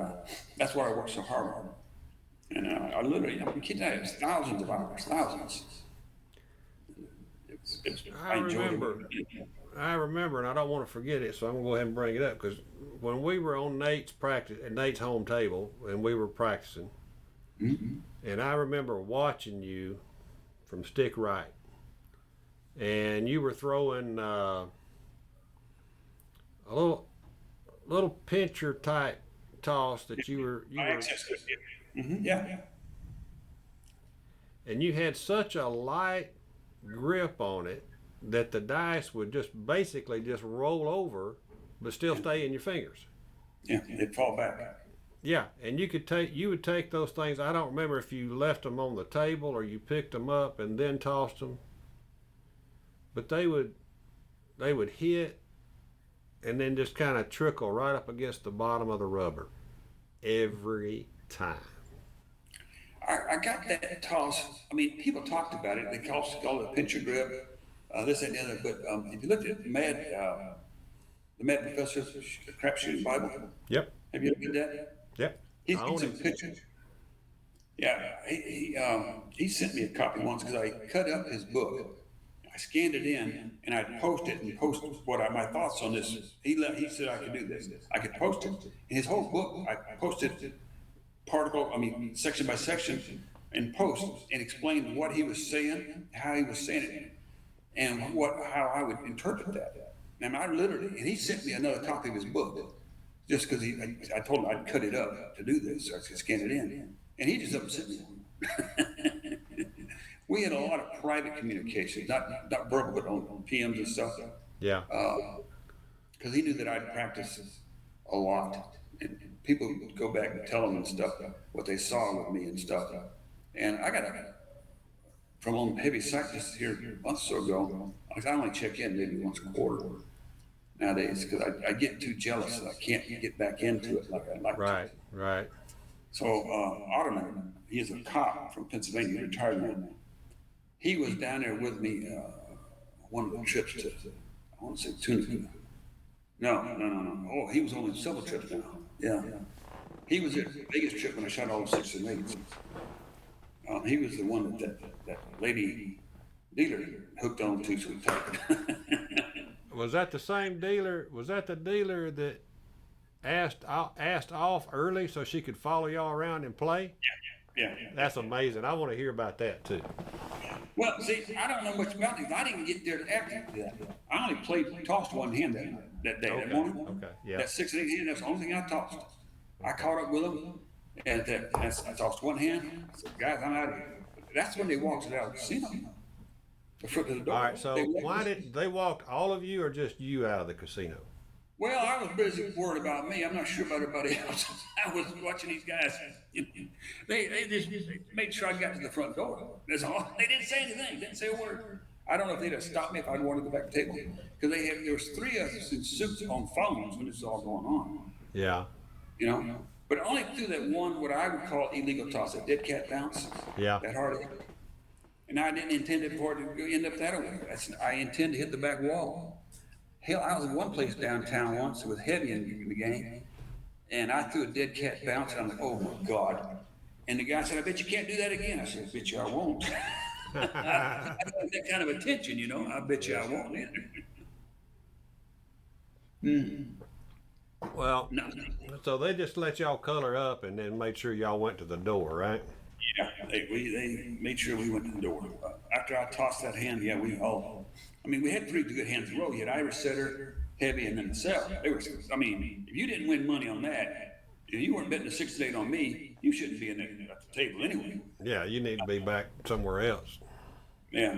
that's why I work so hard on it. And I literally, I'm kidding you, it's thousands of hours, thousands. I remember, and I don't want to forget it, so I'm going to go ahead and bring it up, because when we were on Nate's home table, and we were practicing, and I remember watching you from stick right, and you were throwing a little pincher type toss that you were yeah. And you had such a light grip on it that the dice would just basically just roll over but still stay in your fingers. Yeah, they'd fall back. Yeah, and you would take those things. I don't remember if you left them on the table or you picked them up and then tossed them, but they would hit and then just kind of trickle right up against the bottom of the rubber every time. I got that toss. I mean, people talked about it. They called it a pincher grip, this and the other. But if you look at the Mad Professor's Crap Shooting Bible, yep. Have you looked at that? Yep. He's some pictures. Yeah, he sent me a copy once because I cut up his book. I scanned it in and I'd post my thoughts on this. He said I could do this. I could post it. And his whole book, I posted section by section and post and explained what he was saying, how he was saying it, and how I would interpret that. And and he sent me another copy of his book just because I told him I'd cut it up to do this, so I could scan it in. And he just upset me. We had a lot of private communication, not verbal, but on PMs and stuff. Yeah. Because he knew that I'd practice a lot. And people would go back and tell him and stuff, what they saw with me and stuff. And I got from on heavy practice here months or so ago, I only check in maybe once a quarter nowadays because I get too jealous that I can't get back into it like I'd like to. Right. So Ottoman, he is a cop from Pennsylvania, retired man. He was down there with me one of the trips to, I want to say Tunica. No. Oh, he was on several trips now. Yeah. He was at the Vegas trip when I shot all the 6 and 8s. He was the one that lady dealer hooked on to so tight. Was that the same dealer? Was that the dealer that asked off early so she could follow y'all around and play? Yeah. That's amazing. I want to hear about that too. Well, see, I don't know much about it. I didn't get there after that. I only tossed one hand that day, that morning. Okay, yeah. That 6 and 8 hand, that's the only thing I tossed. I caught up with them, and I tossed one hand. I said, guys, I'm out of here. That's when they walked out of the casino. The foot to the door. All right, so why did they walk all of you or just you out of the casino? Well, I was busy worried about me. I'm not sure about everybody else. I was watching these guys. They just made sure I got to the front door. That's all. They didn't say anything. Didn't say a word. I don't know if they'd have stopped me if I'd wanted to go back to the table. Because there was 3 of us in suits on phones when this was all going on. Yeah. You know? But only through that one, what I would call illegal toss, a dead cat bounce. Yeah. That hard hit. And I didn't intend for it to end up that way. I intend to hit the back wall. Hell, I was in one place downtown once with heavy in the game, and I threw a dead cat bounce, and I'm like, oh my God. And the guy said, I bet you can't do that again. I said, I bet you I won't. I want that kind of attention, I bet you I Yes. won't either. Mm. Well, No, so they just let y'all color up and then made sure y'all went to the door, right? yeah, they made sure we went to the door. After I tossed that hand, yeah, I mean, we had pretty good hands in a row. You had Irish setter, heavy, and then the cell. I mean, if you didn't win money on that, if you weren't betting a 6 to 8 on me, you shouldn't be at the table anyway. Yeah, you need to be back somewhere else. Yeah.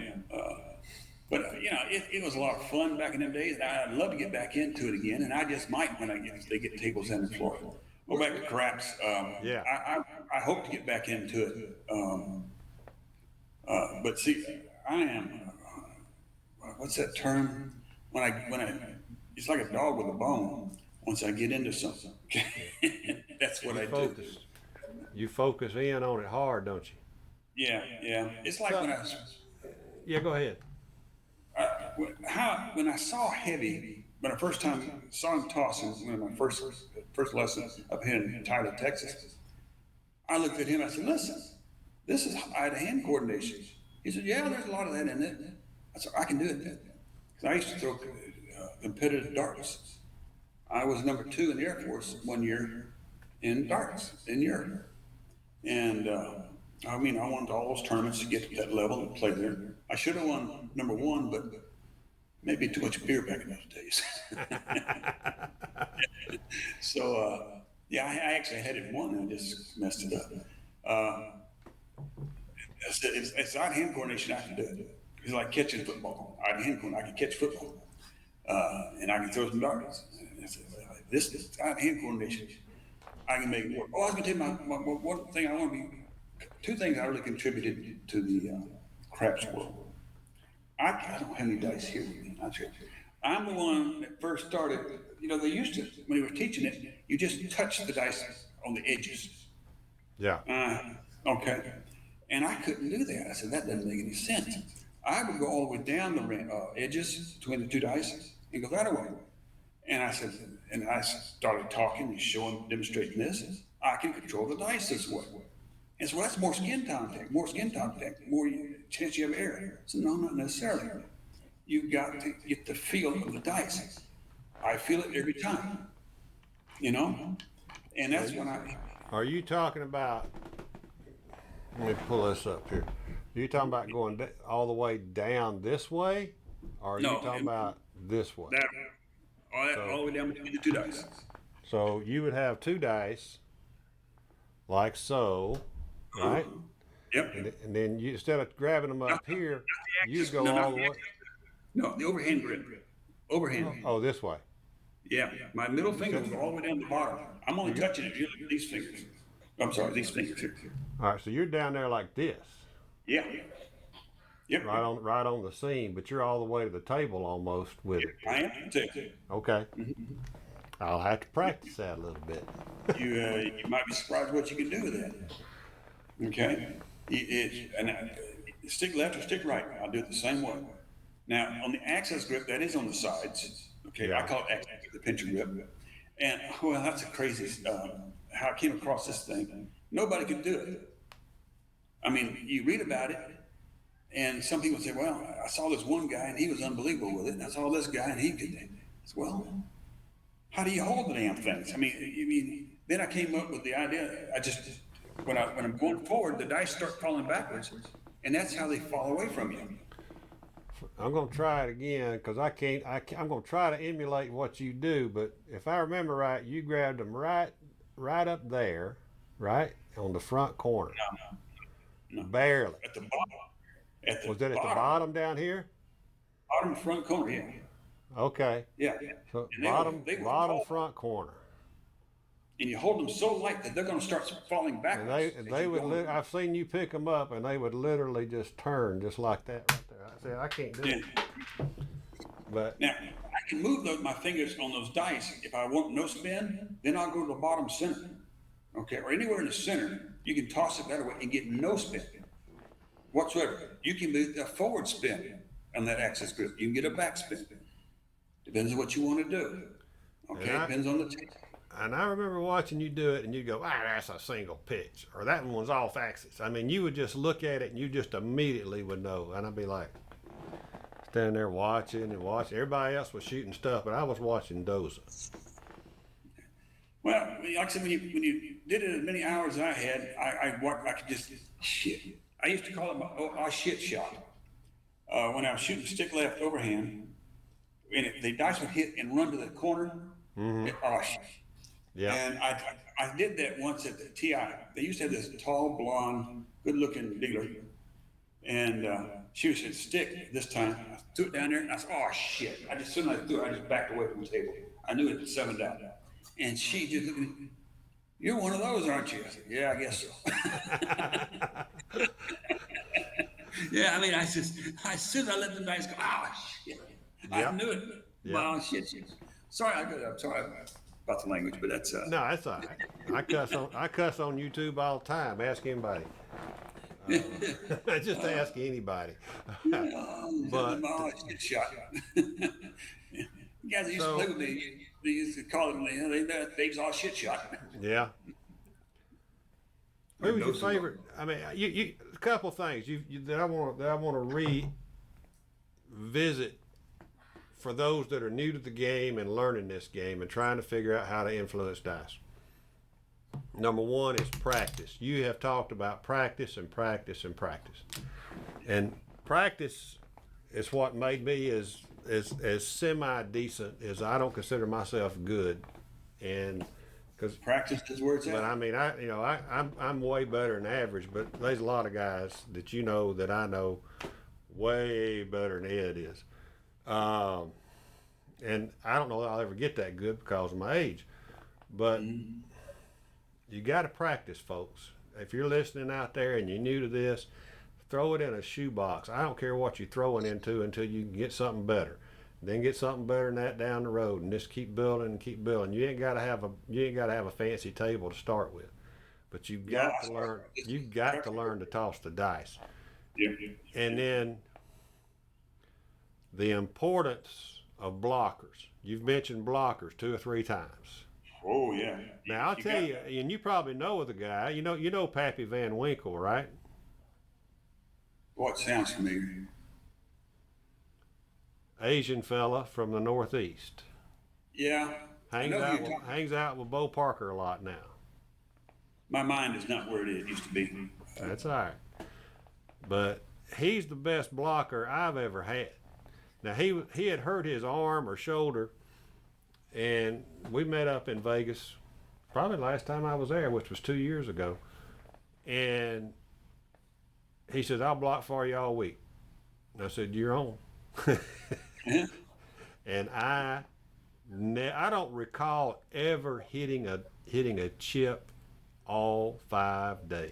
But it was a lot of fun back in them days, and I'd love to get back into it again. And I just might when they get tables in Florida. Go back to craps. Yeah. I hope to get back into it. But see, I am. What's that term? When I, it's like a dog with a bone. Once I get into something, that's what You I do. focus. You focus in on it hard, don't you? Yeah, yeah. It's like So, when yeah, go ahead. when I saw Heavy, when I first time saw him tossing, one of my first lessons up here in Tyler, Texas, I looked at him. I said, "Listen, this is eye-to-hand coordination." He said, "Yeah, there's a lot of that in it." I said, "I can do it then." 'Cause I used to throw competitive darts. I was number 2 in the Air Force one year in darts in Europe, and I mean, I won all those tournaments to get to that level and play there. I should have won number 1, but maybe too much beer back in those days. So, yeah, I actually had it 1 and I just messed it up. Uh, it's odd hand coordination. I can do it. It's like catching football. Odd hand coordination. I can catch football, and I can throw some darts. This odd hand coordination, I can make it work. Oh, I was going to tell you my one thing. I want to be 2 things I really contributed to the craps world. I don't have any dice here with me. Not sure. I'm the one that first started. They used to, when he was teaching it, you just touch the dice on the edges. Yeah. Okay. And I couldn't do that. I said, that doesn't make any sense. I would go all the way down the edges between the 2 dice and go that way. And I said, and I started talking and showing, demonstrating this. I can control the dice this way. And so that's more skin contact, more chance you have error. So no, not necessarily. You've got to get the feel of the dice. I feel it every time, and that's when Are you talking about? Let me pull this up here. Are you talking about going all the way down this way, or are you talking about this way? All the way down between the 2 dice. So you would have 2 dice, like so, right? Yep. And then you, instead of grabbing them up here, you go all the way. No, the overhand grip. Overhand. Oh, this way. Yeah, my middle finger goes all the way down to the bottom. I'm only touching it. You look at these fingers. I'm sorry, these fingers here. All right, so you're down there like this, Yeah. Yep. right on the seam, but you're all the way to the table almost with it. I am too. Okay. I'll have to practice that a little bit. You might be surprised what you can do with that. Okay. Stick left or stick right. I'll do it the same way. Now on the access grip, that is on the sides. Okay. Yeah. I call it access grip, the pincher grip. And well, that's a crazy how I came across this thing. Nobody could do it. I mean, you read about it, and some people say, "Well, I saw this one guy and he was unbelievable with it, and I saw this guy and he could." Well, how do you hold the damn things? I mean, then I came up with the idea. When I'm going forward, the dice start falling backwards, and that's how they fall away from you. I'm gonna try it again because I can't. I'm gonna try to emulate what you do, but if I remember right, you grabbed them right up there, right on the front corner, No. barely. At the bottom. Was it at the bottom down here? Bottom front corner, yeah. Okay. Yeah. So And they will bottom fall, front corner. and you hold them so light that they're going to start falling And backwards. they would. I've seen you pick them up, and they would literally just turn just like that right there. I said I can't do Yeah. it. But Now I can move my fingers on those dice. If I want no spin, then I'll go to the bottom center. Okay, or anywhere in the center, you can toss it that way and get no spin whatsoever. You can move a forward spin on that axis grip. You can get a back spin. Depends on what you want to do. Okay, depends on the table. And I remember watching you do it, and you'd go, that's a single pitch, or that one's off axis. I mean, you would just look at it, and you just immediately would know. And I'd be like, standing there watching and watching. Everybody else was shooting stuff, but I was watching D.O.S.A. Well, like I said, when you did it as many hours as I had, I could just shit. I used to call it my shit shot. When I was shooting stick left overhand, and the dice would hit and run to the corner, oh shit. Yeah. And I did that once at the TI. They used to have this tall, blonde, good-looking dealer, and she was at stick this time. I threw it down there, and I said, "Oh shit!" I just suddenly threw it. I just backed away from the table. I knew it was 7 down, and she just looked at me. "You're one of those, aren't you?" I said, "Yeah, I guess so." Yeah, I mean, as soon as I let the dice go, oh shit, I knew it. Yep. Oh shit. Sorry, I'm sorry about the language, but that's No, that's all right. I cuss on YouTube all the time. Ask anybody. Just ask anybody. But oh shit shot. You guys used to play with me. They used to call them, they's all shit shot. Yeah. Who was your favorite? I mean, you a couple things that I want to revisit for those that are new to the game and learning this game and trying to figure out how to influence dice. Number one is practice. You have talked about practice and practice and practice, and practice is what made me as semi decent as I don't consider myself good, and because practice is where it's at. But I mean, I'm way better than average. But there's a lot of guys that you know that I know way better than Ed is, and I don't know that I'll ever get that good because of my age. But you got to practice, folks. If you're listening out there and you're new to this, throw it in a shoebox. I don't care what you're throwing into until you can get something better. Then get something better than that down the road, and just keep building and keep building. You ain't got to have a fancy table to start with, but you've got to learn. You've got to learn to toss the dice. Yeah. And then the importance of blockers. You've mentioned blockers 2 or 3 times. Oh yeah. Now I'll tell you, and you probably know the guy. You know Pappy Van Winkle, right? Boy, it sounds familiar. Asian fella from the Northeast. Yeah. Hangs out with Bo Parker a lot now. My mind is not where it used to be. That's all right. But he's the best blocker I've ever had. Now he had hurt his arm or shoulder, and we met up in Vegas, probably last time I was there, which was 2 years ago. And he says, "I'll block for you all week." And I said, "You're on." And I don't recall ever hitting a chip all 5 days.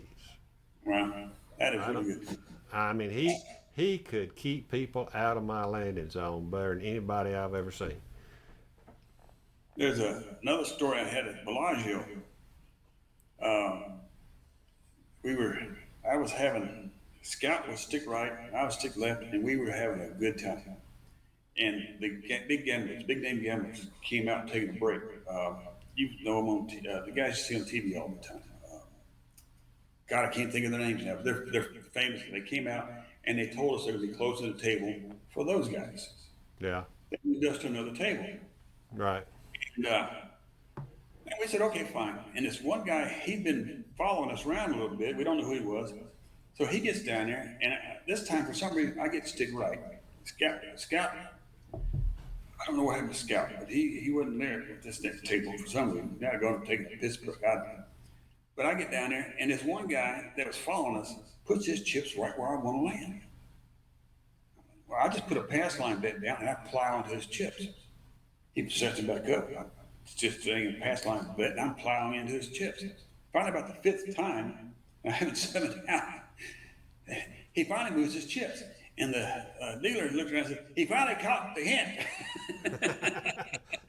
Wow, that is really good. I mean, he could keep people out of my landing zone better than anybody I've ever seen. There's another story I had at Bellagio. I was having, Scout was stick right, I was stick left, and we were having a good time. And the big name gamblers came out and taking a break. You know them on the guys you see on TV all the time. God, I can't think of their names now, but they're famous. They came out and they told us they would be closing the table for those guys. Yeah. They moved us to another table. Right. And we said, okay, fine. And this one guy, he'd been following us around a little bit. We don't know who he was. So he gets down there, and this time, for some reason, I get to stick right. Scout, I don't know what happened to Scout, but he wasn't there at this next table for some reason. Now I'm going to take a piss, but I get down there, and this one guy that was following us puts his chips right where I want to land. Well, I just put a pass line bet down, and I plow into his chips. He sets it back up. It's just saying a pass line bet, and I'm plowing into his chips. Finally, about the 5th time, I haven't 7 down. He finally moves his chips, and the dealer looked around and said, "He finally caught the hint."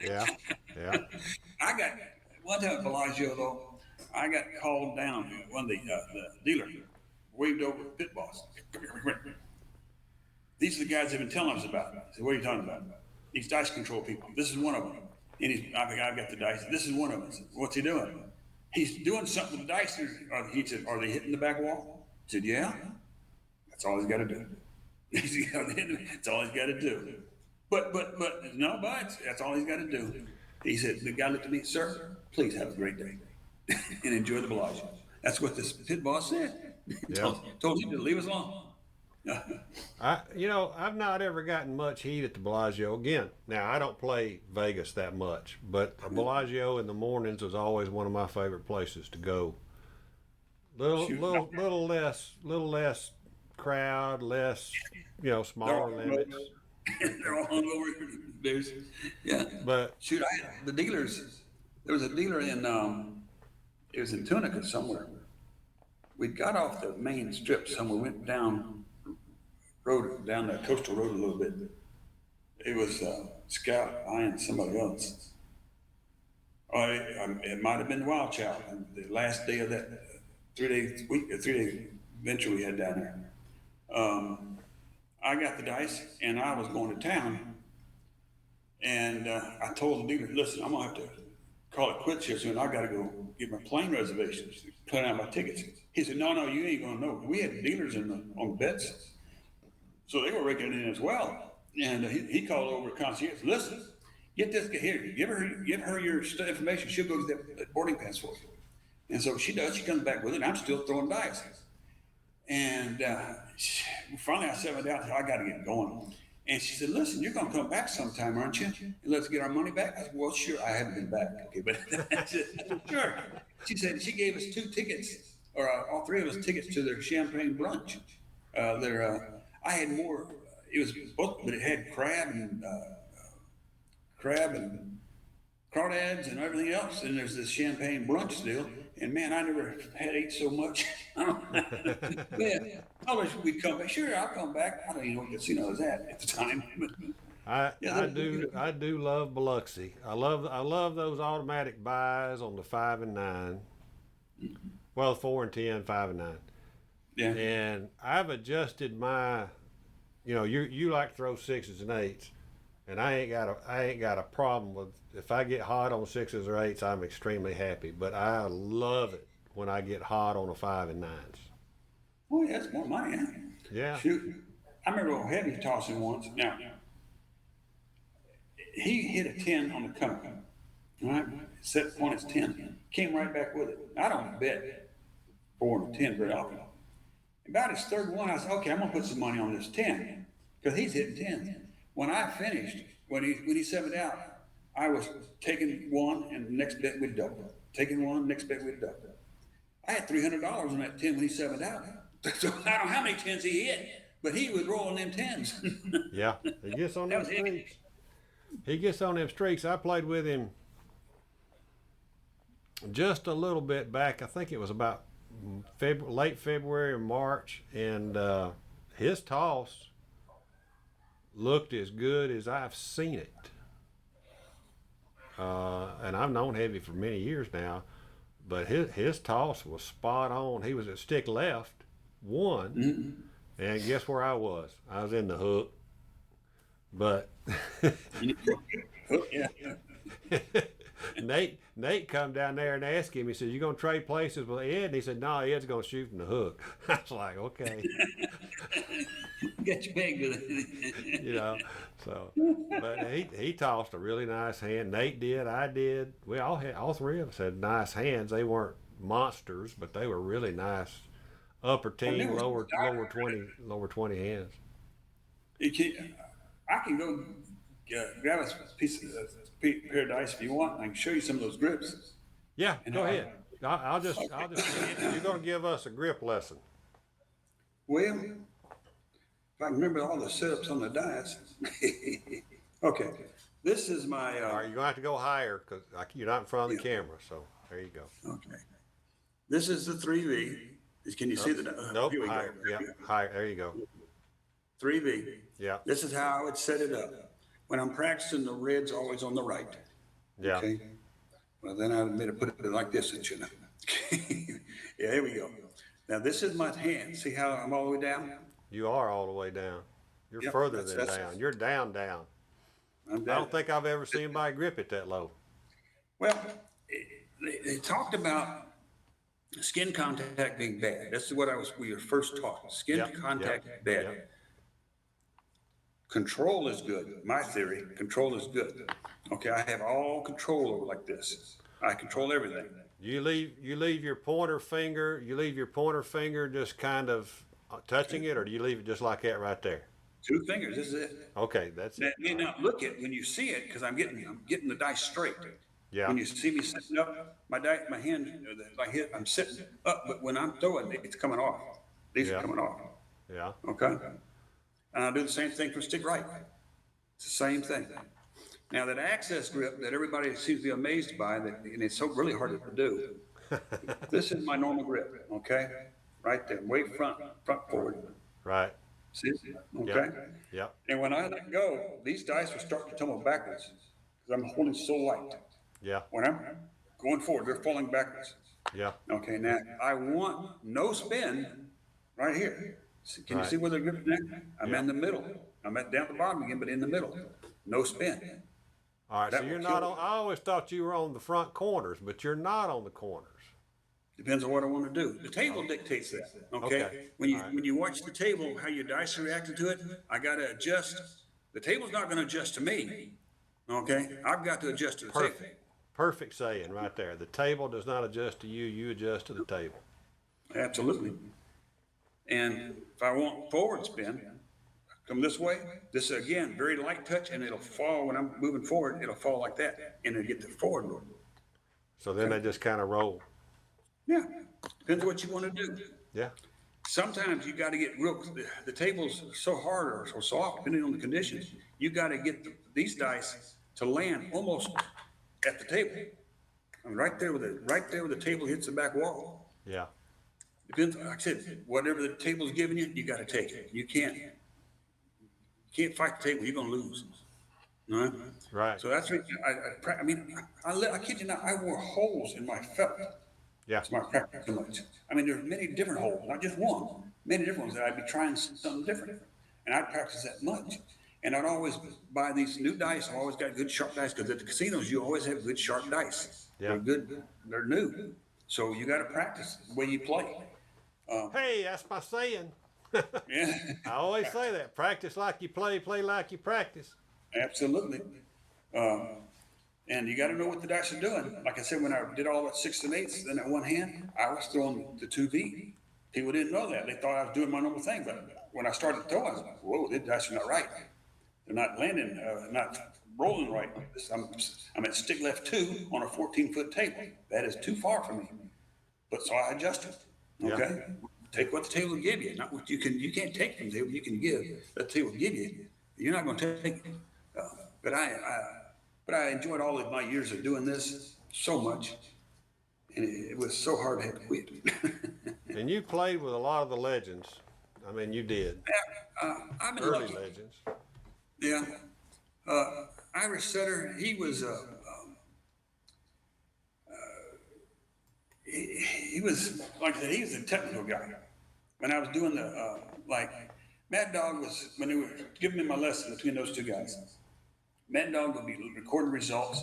Yeah. I got one time at Bellagio though. I got called down. One of the dealer waved over the pit boss. These are the guys they've been telling us about. I said, "What are you talking about?" These dice control people. This is one of them. And I think I've got the dice. This is one of them. What's he doing? He's doing something with the dice. He said, are they hitting the back wall? I said, yeah. That's all he's got to do. That's all he's got to do. But no buts. That's all he's got to do. He said, the guy looked at me, sir, please have a great day and enjoy the Bellagio. That's what this pit boss said. Yeah. told him to leave us alone. I've not ever gotten much heat at the Bellagio. Again, now I don't play Vegas that much, but the Bellagio in the mornings is always one of my favorite places to go. Little less crowd, less, smaller limits. They're all hungover. Yeah. But shoot, I had the dealers. There was a dealer in it was in Tunica somewhere. We got off the main strip somewhere, went down the coastal road a little bit. It was Scout, I and somebody else. It might have been Wild Child, the last day of that 3-day venture we had down there. I got the dice and I was going to town, and I told the dealer, listen, I'm gonna have to call it quits here soon. I gotta go get my plane reservations, plan out my tickets. He said, no, you ain't gonna know. We had dealers on bets, so they were raking in as well. And he called over to concierge. Listen, get this guy here. Give her your information. She'll go get that boarding pass for you. And so she does. She comes back with it. And I'm still throwing dice. And finally, I said, I got to get going. And she said, listen, you're going to come back sometime, aren't you? And let's get our money back. I said, well, sure. I haven't been back. Okay, but I said, sure. She said she gave us 2 tickets, or all 3 of us tickets to their champagne brunch. I had more. It was both, but it had crab and crawdads and everything else. And there's this champagne brunch deal. And man, I never had ate so much. Man, I wish we'd come back. Sure, I'll come back. I don't even know what casino I was at the time. I do love Biloxi. I love those automatic buys on the 5 and 9. Well, 4 and 10, 5 and 9. Yeah. And I've adjusted my, you like to throw 6s and 8s, and I ain't got a problem with, if I get hot on 6s or 8s, I'm extremely happy. But I love it when I get hot on a 5 and 9s. Oh, yeah, that's more money, huh? Yeah. Shoot, I remember heavy tossing once. Now, he hit a 10 on the come up. All right, set point is 10. Came right back with it. I don't bet 4 and 10 very often. About his third one, I said, okay, I'm gonna put some money on this 10 because he's hitting 10. When I finished, when he 7'd out, I was taking one and the next bet we'd double. Taking one, next bet we'd double. I had $300 on that 10 when he 7'd out. So I don't know how many 10s he hit, but he was rolling them 10s. Yeah, he gets on them streaks. He gets on them streaks. I played with him just a little bit back. I think it was about late February or March, and his toss looked as good as I've seen it. And I've known Heavy for many years now, but his toss was spot on. He was at stick left, one, and guess where I was? I was in the hook. But Yeah. Nate come down there and asked him. He said, "You gonna trade places with Ed?" And he said, "No, Ed's gonna shoot from the hook." I was like, "Okay." Get you pegged with it. So, but he tossed a really nice hand. Nate did, I did. We all 3 of us had nice hands. They weren't monsters, but they were really nice. Upper team, lower 20 hands. I can go grab a pair of dice if you want. I can show you some of those grips. Yeah, go ahead. I'll just you're gonna give us a grip lesson. Well, if I can remember all the setups on the dice. Okay, this is my. All right, you're gonna have to go higher because you're not in front of the camera. So there you go. Okay, this is the 3V. Can you see the? Nope. Higher. Yeah, higher. There you go. 3V. Yeah. This is how I would set it up. When I'm practicing, the red's always on the right. Yeah. Okay. Well, then I admit to put it like this, you know. Yeah, here we go. Now this is my hand. See how I'm all the way down? You are all the way down. You're Yep, further than that's- down. You're down. I don't think I've ever seen anybody grip it that low. Well, they talked about skin contact being bad. That's what we were first taught. Skin Yep, contact yep, bad. yep. Control is good. My theory, control is good. Okay, I have all control over like this. I control everything. You leave your pointer finger. You leave your pointer finger just kind of touching it, or do you leave it just like that right there? Two fingers. This is it. Okay, that's Now, it. may not look it when you see it because I'm getting the dice straight. Yeah, When you see me sitting up, my hand, I'm sitting up, but when I'm throwing, it's coming off. These are yeah, coming off. yeah. Okay. And I'll do the same thing for stick right. It's the same thing. Now that access grip that everybody seems to be amazed by, and it's so really hard to do. This is my normal grip, okay? Right there, way front forward. Right. See it? Okay? Yep. Yep. And when I let go, these dice will start to tumble backwards because I'm holding so light. Yeah. When I'm going forward, they're falling backwards. Yeah. Okay, now I want no spin right here. Can you Right. see where the grip is now? I'm Yeah. in the middle. I'm down at the bottom again, but in the middle. No spin. All right. So That will you're kill not me. on. I always thought you were on the front corners, but you're not on the corners. Depends on what I want to do. The table dictates that. Okay. Okay. When you All right. when you watch the table, how your dice are reacting to it, I got to adjust. The table's not going to adjust to me. Okay. I've got to adjust to the table. Perfect. Perfect saying right there. The table does not adjust to you. You adjust to the table. Absolutely. And if I want forward spin, come this way. This is again very light touch, and it'll fall when I'm moving forward. It'll fall like that, and it'll get the forward move. So then they just kind of roll. Yeah, depends what you want to do. Yeah. Sometimes you got to get real. The table's so hard or so soft, depending on the conditions. You got to get these dice to land almost at the table. I mean, right there where the table hits the back wall. Yeah. Depends. Like I said, whatever the table's giving you, you got to take it. You can't fight the table. You're gonna lose. All right. Right. So that's what I mean. I kid you not. I wore holes in my felt. Yeah. That's my practice so much. I mean, there's many different holes, not just one. Many different ones that I'd be trying something different, and I'd practice that much. And I'd always buy these new dice. I've always got good sharp dice because at the casinos you always have good sharp dice. Yeah. They're good. They're new. So you got to practice the way you play. Hey, that's my saying. Yeah. I always say that. Practice like you play, play like you practice. Absolutely. And you got to know what the dice are doing. Like I said, when I did all that 6s and 8s in that one hand, I was throwing the 2V. People didn't know that. They thought I was doing my normal thing. But when I started throwing, I was like, whoa, these dice are not right. They're not landing, not rolling right. I'm at stick left 2 on a 14-foot table. That is too far for me. But so I adjusted. Okay? Yeah. Take what the table will give you, not what you can't take from the table, you can give. Let the table give you. You're not going to take it. But I enjoyed all of my years of doing this so much, and it was so hard to have to quit. And you played with a lot of the legends. I mean, you did. I've been Early lucky. legends. Yeah. Irish setter, he was he was like I said, he was a technical guy. When I was doing the like Mad Dog was when they were giving me my lesson between those two guys. Mad Dog would be recording results,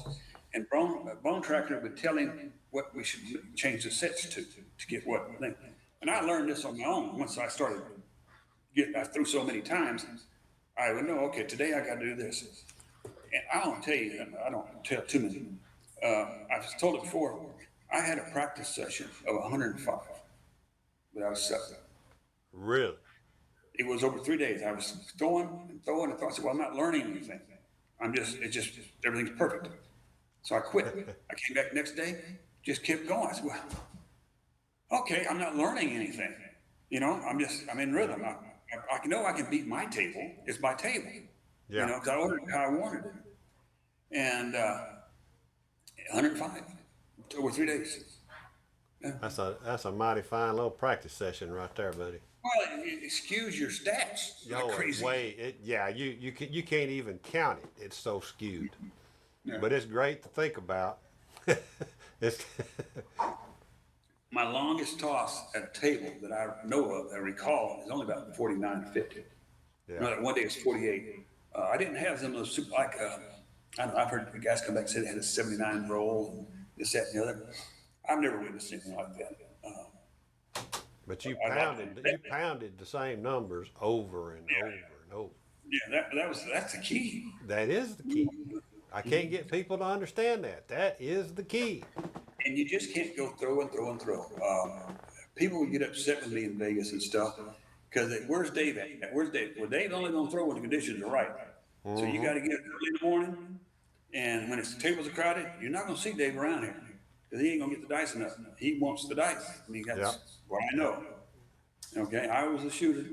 and Bone Tracker would tell him what we should change the sets to get what thing. And I learned this on my own once I started getting through so many times. I would know, okay, today I got to do this. And I don't tell you, I don't tell too many. I've told it before. I had a practice session of 105 without a set. Really? It was over 3 days. I was throwing and throwing and throwing. I said, well, I'm not learning anything. Everything's perfect. So I quit. I came back next day, just kept going. I said, well, okay, I'm not learning anything. You know, I'm in rhythm. I know I can beat my table. It's my table. Yeah. You know, because I ordered it how I wanted it. And 105 over 3 days. Yeah. That's a mighty fine little practice session right there, buddy. Well, it skews your stats like crazy. You can't even count it. It's so skewed. Yeah. But it's great to think about. It's My longest toss at a table that I know of, I recall, is only about 49 or 50. Yeah. You know, that one day it's 48. I didn't have some of those I know I've heard the guys come back and say they had a 79 roll and this, that, and the other. I've never witnessed anything like that. But I'd like you pounded the same numbers over and over and over. yeah, that's the key. That is the key. I can't get people to understand that. That is the key. And you just can't go throw and throw and throw. People would get upset with me in Vegas and stuff because where's Dave at? Where's Dave? Well, Dave's only going to throw when the conditions are right. So you got to get up early in the morning, and when the tables are crowded, you're not going to see Dave around here because he ain't going to get the dice enough. He wants the dice. I mean, that's what I know. Okay, I was a shooter,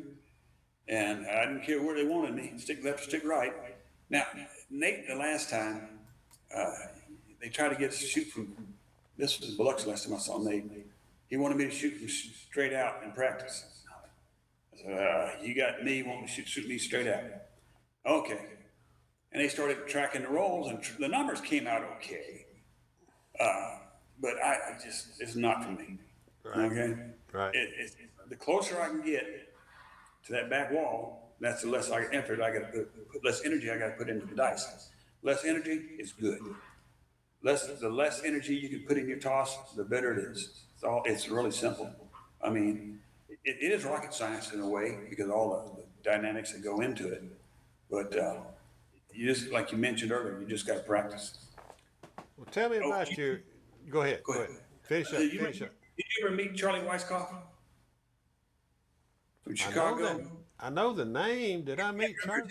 and I didn't care where they wanted me, stick left, stick right. Now, Nate, the last time, they tried to get us to shoot from, this was Biloxi last time I saw Nate. He wanted me to shoot from straight out in practice. I said, you got me, wanting to shoot me straight out. Okay. And they started tracking the rolls, and the numbers came out okay. But I just, it's not for me. Right. Okay? Right. The closer I can get to that back wall, that's the less effort I got to put, less energy I got to put into the dice. Less energy is good. The less energy you can put in your toss, the better it is. It's really simple. I mean, it is rocket science in a way because all the dynamics that go into it. But you just, like you mentioned earlier, you just got to practice. Well, tell me about your. Go ahead. Finish up. Did you ever meet Charlie Weisskopf from Chicago? I know the name. Did I meet Charlie?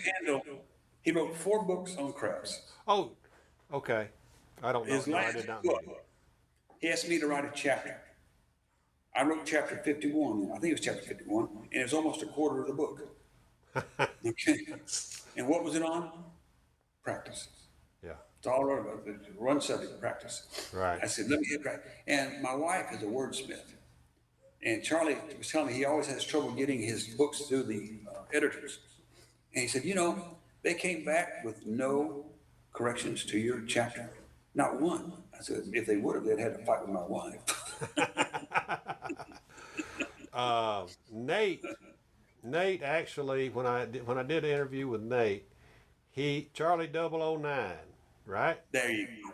He wrote 4 books on craps. Oh, okay. I don't know. His last book, he asked me to write a chapter. I wrote chapter 51. I think it was chapter 51, and it's almost a quarter of the book. Okay. And what was it on? Practice. Yeah. It's all about the one subject, practice. Right. I said, let me get practice. And my wife is a wordsmith. And Charlie was telling me he always has trouble getting his books through the editors. And he said, they came back with no corrections to your chapter. Not one. I said, if they would have, they'd had to fight with my wife. Nate actually, when I did an interview with Nate, Charlie 009, right? There you go.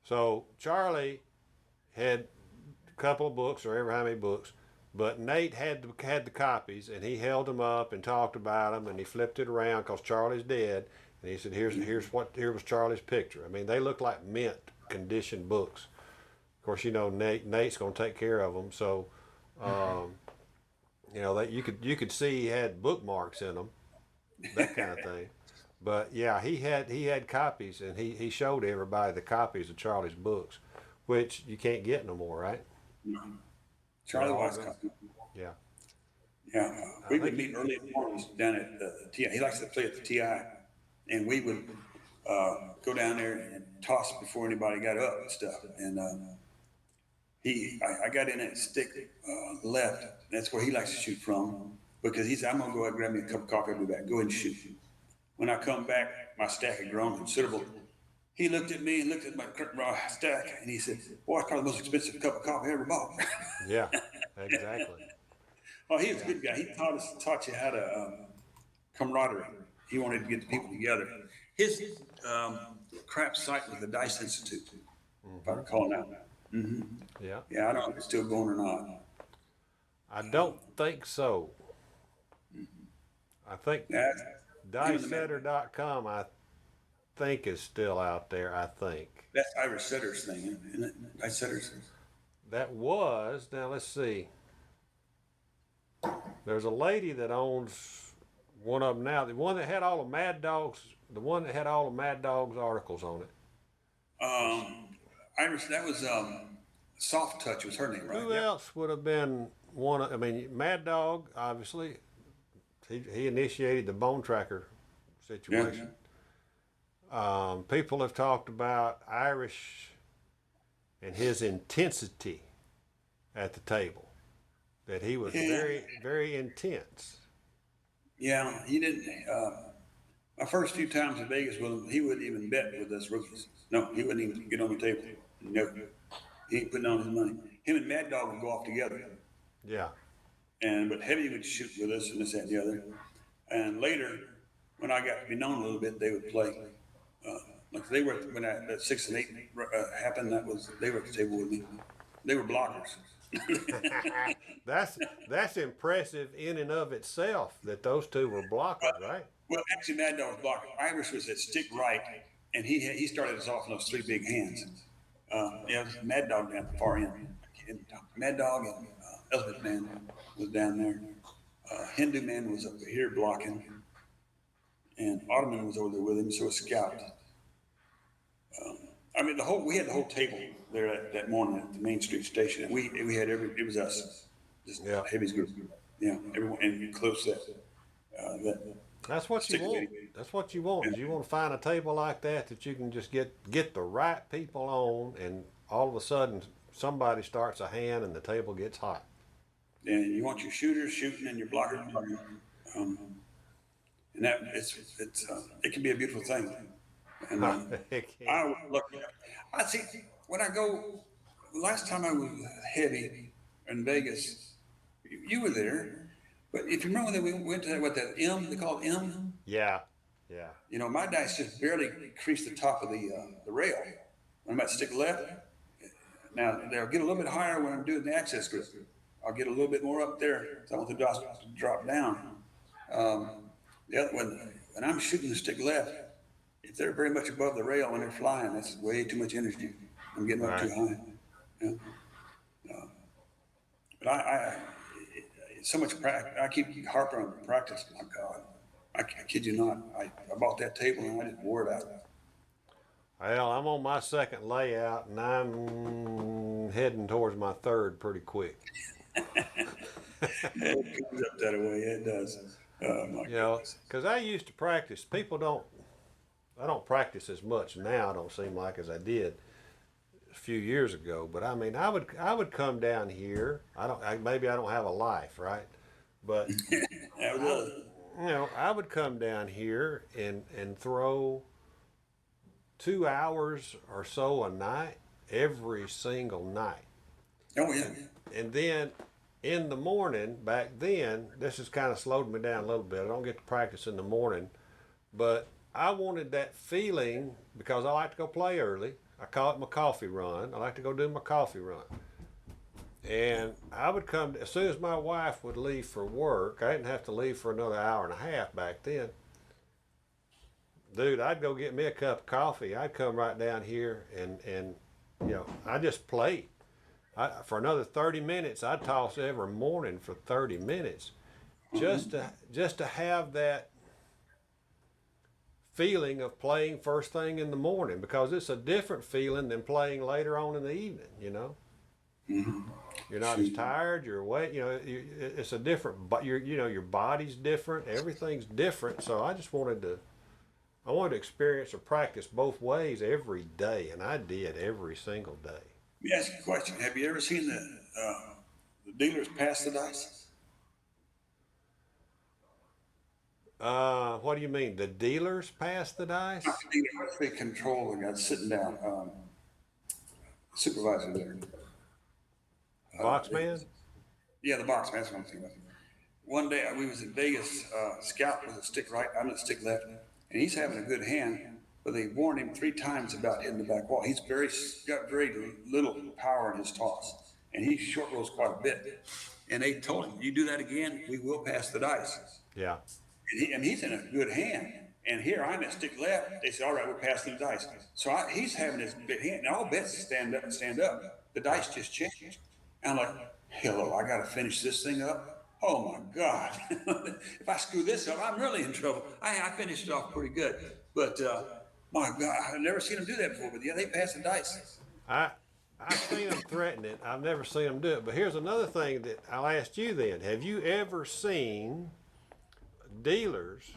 So Charlie had a couple of books, or ever how many books, but Nate had the copies, and he held them up and talked about them, and he flipped it around because Charlie's dead, and he said, here was Charlie's picture. I mean, they look like mint condition books. Of course, Nate's going to take care of them, so you could see he had bookmarks in them, that kind of thing. But yeah, he had copies, and he showed everybody the copies of Charlie's books, which you can't get no more, right? No. Charlie Weisskopf. Yeah. Yeah. We would meet early in the mornings down at the TI. He likes to play at the TI, and we would go down there and toss before anybody got up and stuff. And I got in at stick left. That's where he likes to shoot from because he said, I'm going to go out and grab me a cup of coffee. I'll be back. Go ahead and shoot. When I come back, my stack had grown considerable. He looked at me and looked at my stack, and he said, boy, it's probably the most expensive cup of coffee I ever bought. Yeah, exactly. Oh, he was a good guy. He taught you how to camaraderie. He wanted to get the people together. His crap site was the Dice Institute, if I recall now. Mm-hmm. Yeah. Yeah, I don't know if it's still going or not. I don't think so. I think dicesetter.com, I think, is still out there, I think. That's Irish Setter's thing, isn't it? Dice Setters. Now let's see. There's a lady that owns one of them now. The one that had all the Mad Dogs articles on it. Irish, that was Soft Touch was her name, right? Who else would have been Mad Dog, obviously. He initiated the bone tracker situation. Yeah. People have talked about Irish and his intensity at the table, that he was very, very intense. Yeah, he didn't. My first few times in Vegas with him, he wouldn't even bet with us rookies. No, he wouldn't even get on the table. No, he ain't putting on his money. Him and Mad Dog would go off together. Yeah. But Heavy would shoot with us and this, that, and the other. And later, when I got to be known a little bit, they would play Like they were when that 6 and 8 happened. They were at the table with me. They were blockers. that's that's impressive in and of itself that those two were blockers, right? Well, actually, Mad Dog was blocker. Irish was at stick right, and he started us off in those three big hands. Yeah, it was Mad Dog down at the far end. Mad Dog and Elizabeth Man was down there. Hindu Man was over here blocking, and Ottoman was over there with him. So was Scout. I mean, we had the whole table there that morning at the Main Street station. And we had it was us, just Yeah. Heavy's group. Yeah, everyone, and close that That's what you stick want. lady. That's what you want. Is you want to find a table like that you can just get the right people on, and all of a sudden somebody starts a hand and the table gets hot. And you want your shooters shooting and your blockers blocking. Um, and that it can be a beautiful thing. And It can. I look, I see when I go. Last time I was heavy in Vegas, you were there. But if you remember that we went to that M they call it M. Yeah, yeah. You know, my dice just barely creased the top of the rail. When I'm at stick left, now they'll get a little bit higher when I'm doing the access group. I'll get a little bit more up there. So I want the dice to drop down. The other when I'm shooting the stick left, if they're very much above the rail when they're flying, that's way too much energy. I'm getting up too high. Yeah. But so much practice. I keep harping on practice. My God, I kid you not. I bought that table and I just wore it out. Well, I'm on my second layout and I'm heading towards my third pretty quick. It comes up that way. It does. Oh my goodness. Because I used to practice. I don't practice as much now. I don't seem like as I did a few years ago. But I mean, I would come down here. Maybe I don't have a life, right? But That was I would come down here and throw 2 hours or so a night every single night. Oh yeah. And then in the morning, back then, this has kind of slowed me down a little bit. I don't get to practice in the morning, but I wanted that feeling because I like to go play early. I call it my coffee run. I like to go do my coffee run. And I would come, as soon as my wife would leave for work, I didn't have to leave for another hour and a half back then. Dude, I'd go get me a cup of coffee. I'd come right down here and I just played. For another 30 minutes, I'd toss every morning for 30 minutes just to have that feeling of playing first thing in the morning, because it's a different feeling than playing later on in the evening, Mm-hmm. You're not as tired, you're awake, it's a different, but your body's different, everything's different. So I wanted to experience or practice both ways every day, and I did every single day. Let me ask you a question. Have you ever seen the dealers pass the dice? What do you mean? The dealers pass the dice? Not the dealer, they control the guy sitting down. Supervisor there. Box man? Yeah, the box man. That's what I'm thinking about. One day we was in Vegas. Scout was a stick right. I'm a stick left, and he's having a good hand. But they warned him 3 times about hitting the back wall. He's got very little power in his toss, and he short rolls quite a bit. And they told him, "You do that again, we will pass the dice." Yeah. And he's in a good hand. And here I'm at stick left. They said, "All right, we're passing the dice." So he's having his big hand, and all bets stand up. The dice just changed. And I'm like, "Hello, I got to finish this thing up. Oh my God! If I screw this up, I'm really in trouble." I finished it off pretty good, but my God, I've never seen them do that before. But yeah, they pass the dice. I've seen them threaten it. I've never seen them do it. But here's another thing that I'll ask you then. Have you ever seen dealers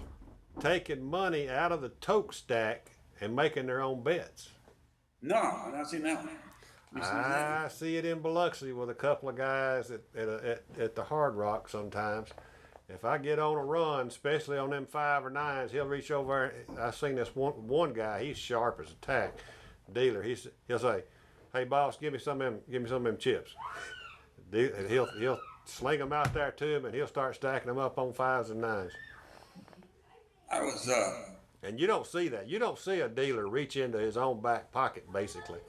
taking money out of the tote stack and making their own bets? No, I've not seen that one. I see it in Biloxi with a couple of guys at the Hard Rock sometimes. If I get on a run, especially on them 5 or 9s, he'll reach over. I've seen this one guy. He's sharp as a tack. Dealer. He'll say, "Hey boss, give me some of them chips." He'll sling them out there to him, and he'll start stacking them up on 5s and 9s. I was And you don't see that. You don't see a dealer reach into his own back pocket basically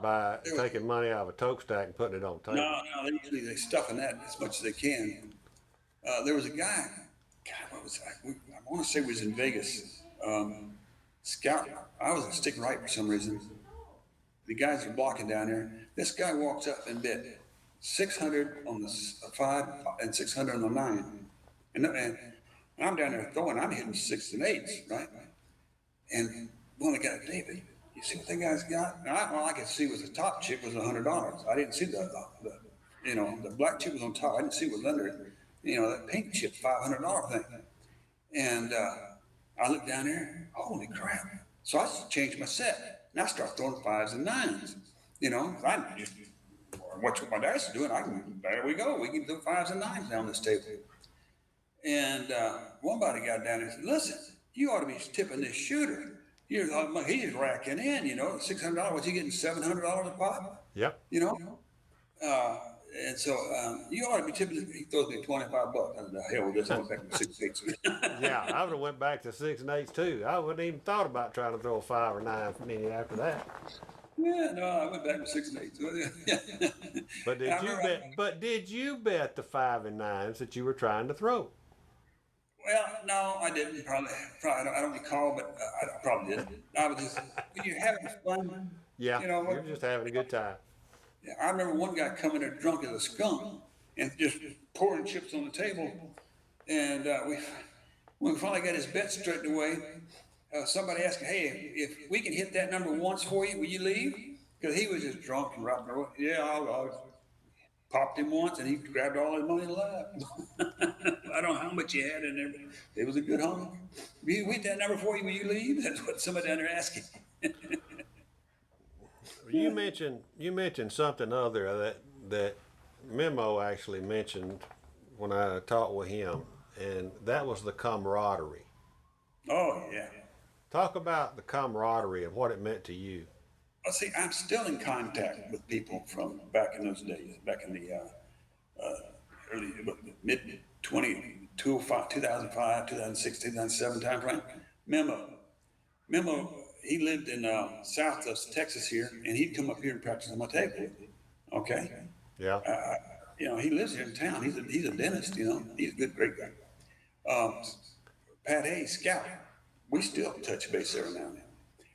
by There was, taking money out of a tote stack and putting it on the no, table. no, they stuff in that as much as they can. There was a guy, God, what was that? I want to say it was in Vegas. Scout. I was a stick right for some reason. The guys are blocking down there. This guy walks up and bid 600 on the five and 600 on the nine. And I'm down there throwing, I'm hitting six and eights, right? And one of the guys, David, you see what that guy's got? And all I could see was the top chip was $100. I didn't see the black chip was on top. I didn't see what was under it. That pink chip, $500 thing. And I looked down there, holy crap. So I just changed my set. And I start throwing fives and nines. I just watch what my dice is doing. There we go. We can do fives and nines down this table. And one buddy got down there and said, listen, you ought to be tipping this shooter. He's racking in, $600. What's he getting, $700 a pop? Yep. And so you ought to be tipping. He throws me $25. I said, the hell with this. I went back to 6 8s. Yeah, I would have went back to 6 and 8s too. I wouldn't even thought about trying to throw a 5 or 9 for any after that. Yeah, no, I went back to 6 and 8s. But did you bet the 5 and 9s that you were trying to throw? Well, no, I didn't. Probably I don't recall, but I probably did. I was just when you're having fun. Yeah, you're just having a good time. Yeah, I remember one guy coming there drunk as a skunk and just pouring chips on the table. And when we finally got his bet straightened away, somebody asked him, hey, if we can hit that number once for you, will you leave? Because he was just drunk and rocking and rolling. Yeah, I'll popped him once and he grabbed all his money and left. I don't know how much he had in there, but it was a good hunk. We hit that number for you, will you leave? That's what somebody down there asking. You mentioned something other that Memo actually mentioned when I talked with him, and that was the camaraderie. Oh, yeah. Talk about the camaraderie and what it meant to you. Well, see, I'm still in contact with people from back in those days, back in the early, mid 2005, 2006, 2007 time frame. Memo, he lived in south of Texas here, and he'd come up here and practice on my table with me. Okay? Yeah. He lives here in town. He's a dentist, He's a great guy. Pat Hayes, Scout, we still touch base every now and then.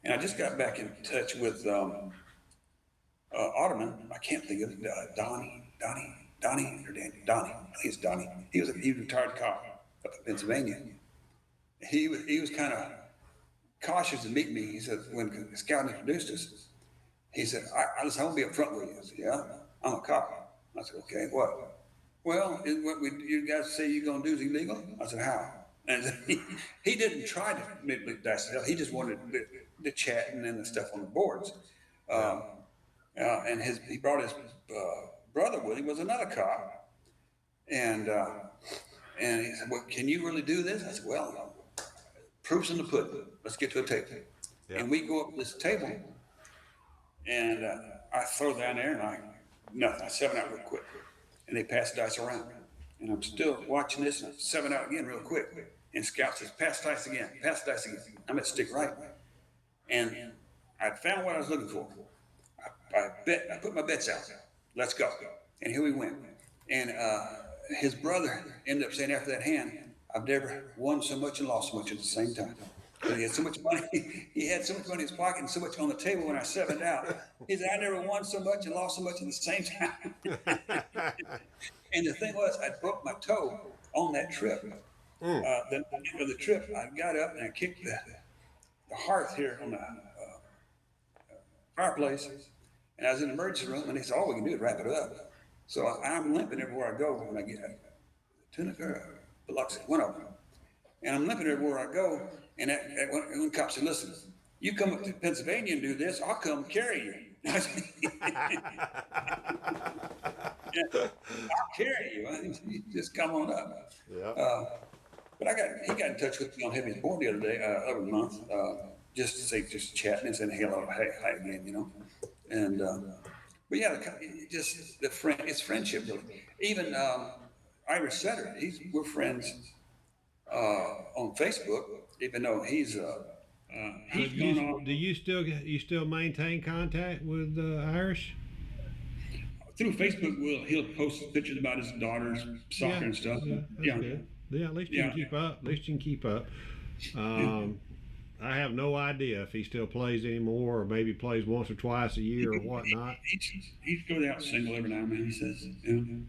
And I just got back in touch with Ottoman. I can't think of it. Donnie, or Donnie. I think it's Donnie. He was a retired cop up in Pennsylvania. He was kind of cautious to meet me. He said, when Scout introduced us, he said, I want to be up front with you. I said, yeah, I'm a cop. I said, okay, what? Well, is what you guys say you're going to do is illegal? I said, how? And he didn't try to manipulate dice. He just wanted the chat and then the stuff on the boards. And he brought his brother with him, was another cop. And he said, well, can you really do this? I said, well, proof's in the pudding. Let's get to a table. Yeah. And we go up to this table, and I throw down there, and I 7 out real quick. And they pass the dice around. And I'm still watching this, and I 7 out again real quick. And Scout says, pass the dice again, pass the dice again. I'm at stick right. And I found what I was looking for. I put my bets out. Let's go. And here we went. And his brother ended up saying after that hand, I've never won so much and lost so much at the same time. But he had so much money. He had so much money in his pocket and so much on the table when I 7'd out. He said, I never won so much and lost so much at the same time. And the thing was, I broke my toe on that trip. The end of the trip, I got up and I kicked the hearth here on the fireplace. And I was in the emergency room, and they said, all we can do is wrap it up. So I'm limping everywhere I go when I get Tunica, Biloxi, one of them. And I'm limping everywhere I go. And that one cop said, listen, you come up to Pennsylvania and do this, I'll come carry you. I said, I'll carry you. You just come on up. Yeah. But he got in touch with me on Heavy's board the other month, just to say, just chatting and saying, hello, hi again, And but yeah, it's friendship really. Even Irish Setter, we're friends on Facebook, even though So he's gone off do you still maintain contact with Irish? through Facebook. He'll post pictures about his daughter's Yeah, soccer and stuff. yeah, that's Yeah, good. Yeah, at least you can yeah, keep up. At least you can keep up. yeah. Um, I have no idea if he still plays anymore, or maybe plays once or twice a year or whatnot. He goes out single every now and then. He says, you know.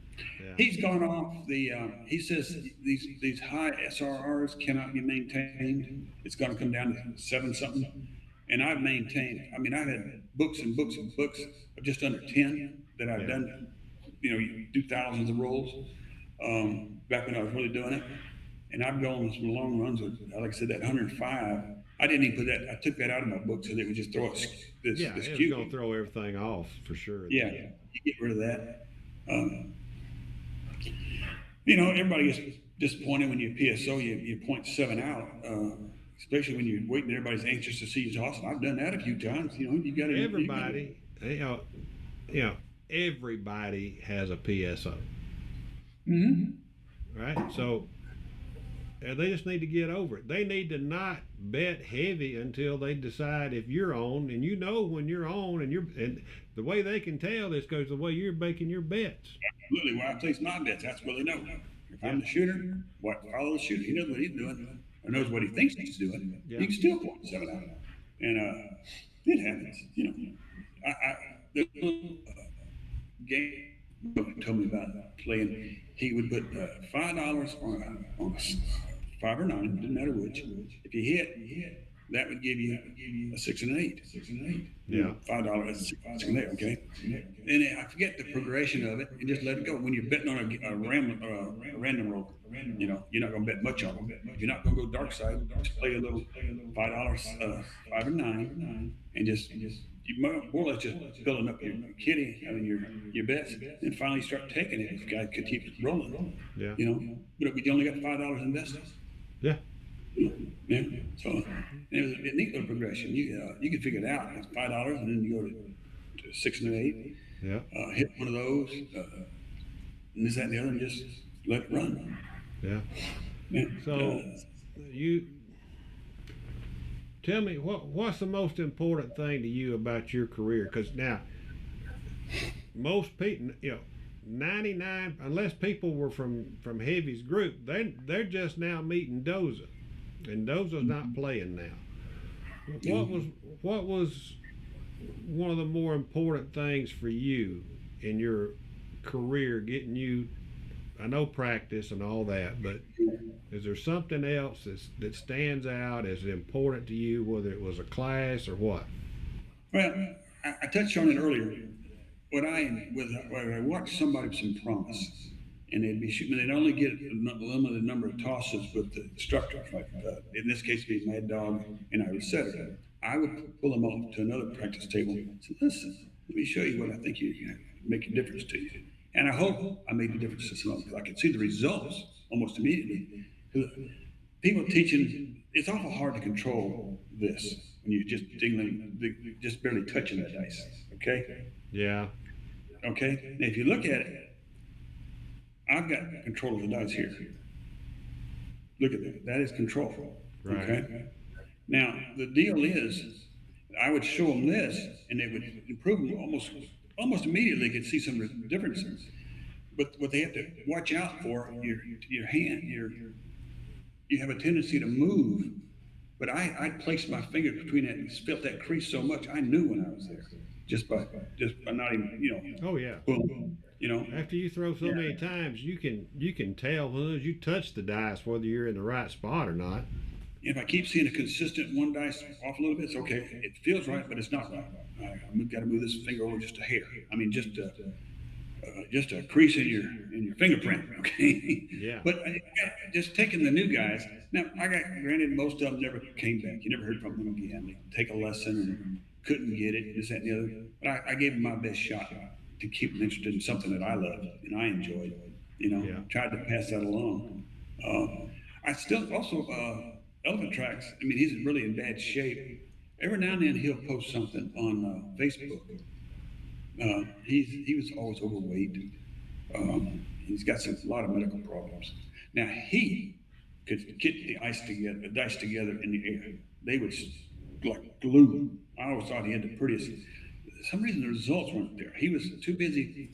Yeah, He's gone off the. He says these high SRRs cannot be maintained. It's going to come down to seven something. And I've maintained. I mean, I've had books and books and books of just under 10 that I've yeah, done. You know, you do thousands of rolls. Back when I was really doing it, and I've gone on some long runs with, like I said, that 105. I didn't even put that. I took that out of my book so they would just throw it yeah. this It was cube. gonna throw everything off for sure. Yeah, Then. you get rid of that. Um, you know, everybody gets disappointed when you PSO, you point seven out, especially when you're waiting. Everybody's anxious to see you toss. I've done that a few times. You know, you got to. Everybody, you know, you know, everybody has a PSO, Mm-hmm. right? So they just need to get over it. They need to not bet heavy until they decide if you're on, and you know when you're on, and the way they can tell is because the way you're making your bets. Absolutely. When I place my bets, that's what they know. If Yeah, I'm the shooter, follow the shooter. He knows what he's doing, or knows what he thinks he's doing. yeah, You can still point seven out, and it happens. You know, the little game told me about playing. He would put $5 on a five or nine, didn't matter which. If you hit, that would give you a six and an eight. You yeah, know, $5, six and eight. Okay. And I forget the progression of it, and just let it go. When you're betting on a random roll, you know, you're not going to bet much on them. You're not going to go dark side. Just play a little $5, five and nine, and just you more or less just building up your kitty, I mean your bets, and finally start taking it. If the guy could keep rolling, yeah, you know, but you only got $5 invested. yeah, Yeah. So it was a neat little progression. You can figure it out. It's $5, and then you go to six and an eight. yeah, Hit one of those, and this, that, and the other, and just let it run. yeah. Yeah. So you tell me what's the most important thing to you about your career? Because now most people, you know, 99, unless people were from Heavy's group, they're just now meeting D.O.S.A, and D.O.S.A's not playing now. What was one of the more important things for you in your career, getting you? I know practice and all that, but is there something else that stands out as important to you, whether it was a class or what? Well, I touched on it earlier. When I watch somebody with some promise, and they'd be shooting, they'd only get a limited number of tosses with the instructor, like in this case, be Mad Dog and I was setter. I would pull them off to another practice table and say, "Listen, let me show you what I think you make a difference to you." And I hope I made a difference to some of them because I could see the results almost immediately. People teaching, it's awful hard to control this when you're just dingling, just barely touching the dice. Okay. Yeah, Okay. Now, if you look at it, I've got control of the dice here. Look at that. That is control. right. Okay. Now, the deal is, I would show them this, and they would improve them almost immediately. They could see some differences. But what they have to watch out for, your hand, you have a tendency to move. But I placed my finger between that and felt that crease so much, I knew when I was there, just by not even, you know, Oh yeah. boom, you know. After you throw so many times, you can tell as you touch the dice whether you're in the right spot or not. If I keep seeing a consistent one dice off a little bit, it's okay. It feels right, but it's not right. I've got to move this finger over just a hair. I mean, just a crease in your fingerprint. Okay. Yeah. But just taking the new guys. Now, granted, most of them never came back. You never heard from them again. They take a lesson and couldn't get it, this, that, and the other. But I gave them my best shot to keep them interested in something that I loved and I enjoyed. You know, Yeah. tried to pass that along. I still also Elephant Tracks. I mean, he's really in bad shape. Every now and then he'll post something on Facebook. He was always overweight. He's got a lot of medical problems. Now he could get the dice together in the air. They would like glue. I always thought he had the prettiest. For some reason, the results weren't there. He was too busy.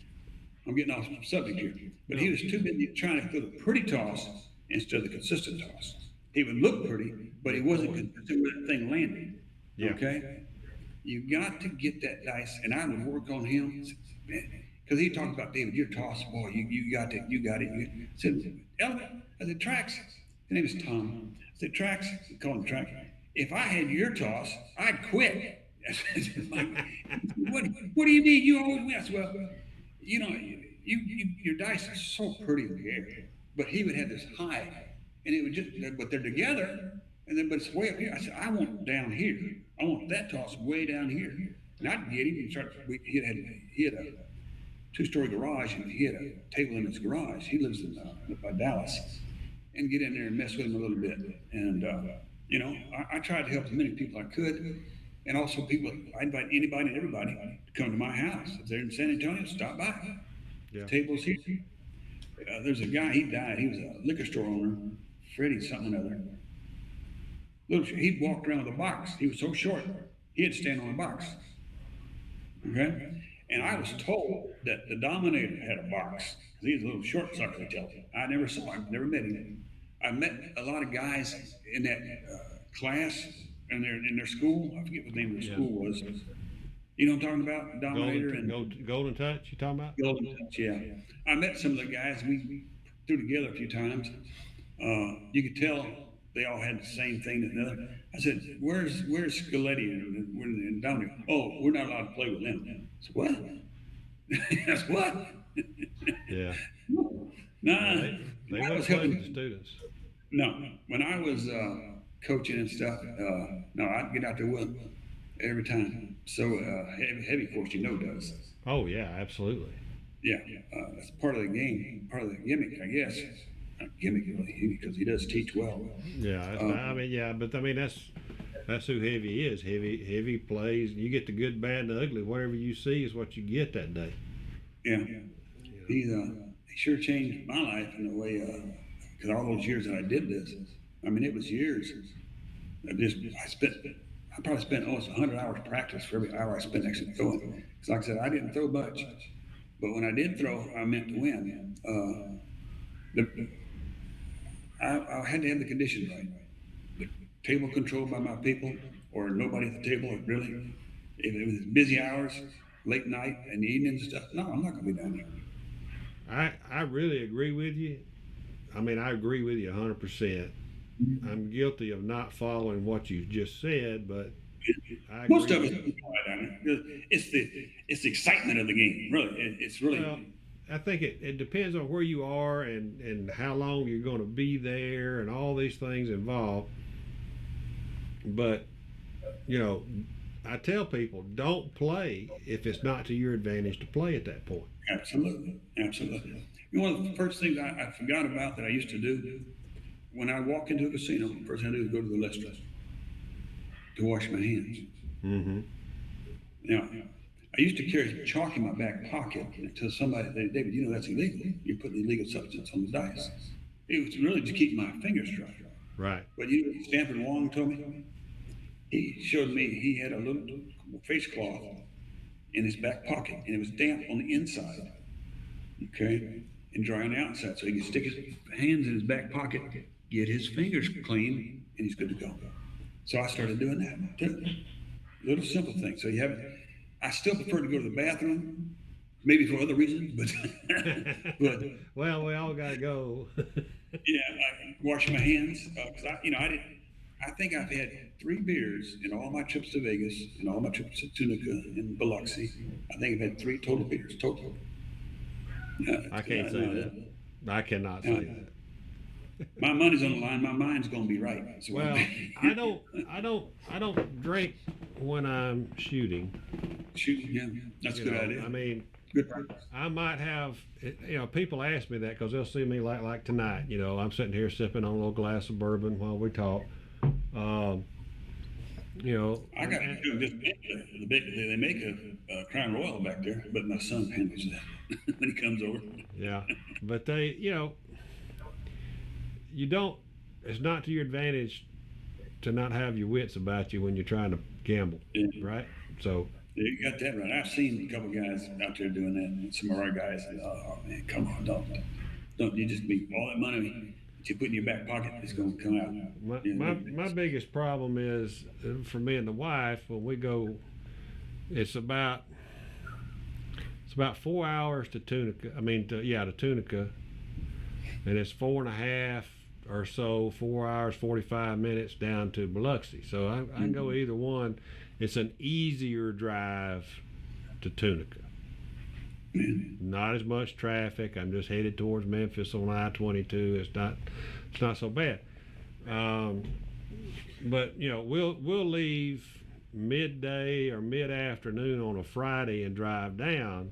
I'm getting off subject here, but he No. was too busy trying to throw the pretty toss instead of the consistent toss. He would look pretty, but he wasn't consistent with that thing landing. Yeah. Okay, you got to get that dice, and I would work on him because he talked about David, your toss, boy, you got it, you got it. I said, Element, I said, Trax. His name is Tom. I said, Trax, we call him Trax. If I had your toss, I'd quit. I said, what do you mean? You always win. I said, well, your dice are so pretty in the air, but he would have this high, and it would just, but they're together, and then but it's way up here. I said, I want it down here. I want that toss way down here, and I'd get him and start. He had a two-story garage, and he had a table in his garage. He lives in by Dallas, and get in there and mess with him a little bit, and I tried to help as many people I could. And also people, I invite anybody and everybody to come to my house. If they're in San Antonio, stop by. Yeah. The table's here. There's a guy, he died. He was a liquor store owner, Freddie something or other. He walked around with a box. He was so short, he had to stand on a box. Okay? And I was told that the Dominator had a box. He was a little short sucker, I tell you. I never saw him, never met him. I met a lot of guys in that class in their school. I forget what the name of the school was. You know what I'm talking about? Dominator Golden Touch, you talking about? Golden Touch, yeah. I met some of the guys. We threw together a few times. You could tell they all had the same thing as another. I said, where's Scaletti and Dominator? Oh, we're not allowed to play with them. I said, what? That's what? Yeah. Nah. They wouldn't play with the students. No. When I was coaching and stuff, no, I'd get out there with them every time. So heavy course, does. Oh yeah, absolutely. Yeah, that's part of the game, part of the gimmick, I guess. Not gimmick really, because he does teach well. Yeah, but that's who Heavy is. Heavy plays. You get the good, bad, and the ugly. Whatever you see is what you get that day. Yeah, he sure changed my life in a way. Because all those years that I did this, I mean, it was years. I probably spent almost 100 hours practice for every hour I spent actually throwing. Because like I said, I didn't throw much, but when I did throw, I meant to win. I had to have the conditions right. The table controlled by my people, or nobody at the table. Really, if it was busy hours, late night and evenings and stuff, no, I'm not going to be down there. I really agree with you. I mean, I agree with you 100%. I'm guilty of not following what you just said, but I agree. Most of it, it's the excitement of the game. Really, it's really. Well, I think it depends on where you are and how long you're going to be there and all these things involved. But I tell people, don't play if it's not to your advantage to play at that point. Absolutely. One of the first things I forgot about that I used to do when I walk into a casino, the first thing I do is go to the list to wash my hands. Mm-hmm. Now, I used to carry chalk in my back pocket until somebody said, David, that's illegal. You're putting illegal substance on the dice. It was really to keep my fingers dry. Right. But what Stanford Wong told me? He showed me he had a little face cloth in his back pocket, and it was damp on the inside, okay, and dry on the outside. So he could stick his hands in his back pocket, get his fingers clean, and he's good to go. So I started doing that too. Little simple things. So I still prefer to go to the bathroom, maybe for other reasons, but well, we all gotta go. Yeah, I wash my hands because I think I've had 3 beers in all my trips to Vegas and all my trips to Tunica and Biloxi. I think I've had 3 total beers total. I can't say that. I cannot say that. My money's on the line. My mind's going to be right. Well, I don't drink when I'm shooting. Shooting, yeah, that's a good idea. I mean, good. I might have, people ask me that because they'll see me like tonight. I'm sitting here sipping on a little glass of bourbon while we talk. I got to do this. They make a Crown Royal back there, but my son handles that when he comes over. Yeah, but you don't. it's not to your advantage to not have your wits about you when you're trying to gamble, Yeah. right? So Yeah, you got that right. I've seen a couple guys out there doing that. Some of our guys, oh man, come on, don't. You just be all that money that you put in your back pocket is going to come out. my, You my know, my biggest problem is for me and the wife when we go. It's about 4 hours to Tunica. I mean, to Tunica, and it's 4.5 or so, 4 hours 45 minutes down to Biloxi. So I can go either one. It's an easier drive to Tunica. Not as much traffic. I'm just headed towards Memphis on I-22. It's not so bad. But we'll leave midday or mid-afternoon on a Friday and drive down,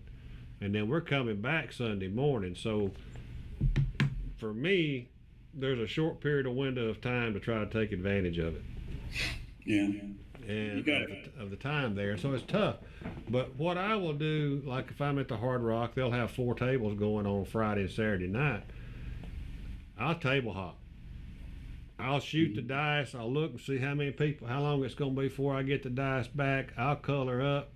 and then we're coming back Sunday morning. So for me, there's a short period of window of time to try to take advantage of it. Yeah. And of the time there, so it's tough. But what I will do, like if I'm at the Hard Rock, they'll have 4 tables going on Friday and Saturday night. I'll table hop. I'll shoot the dice. I'll look and see how long it's going to be before I get the dice back. I'll color up.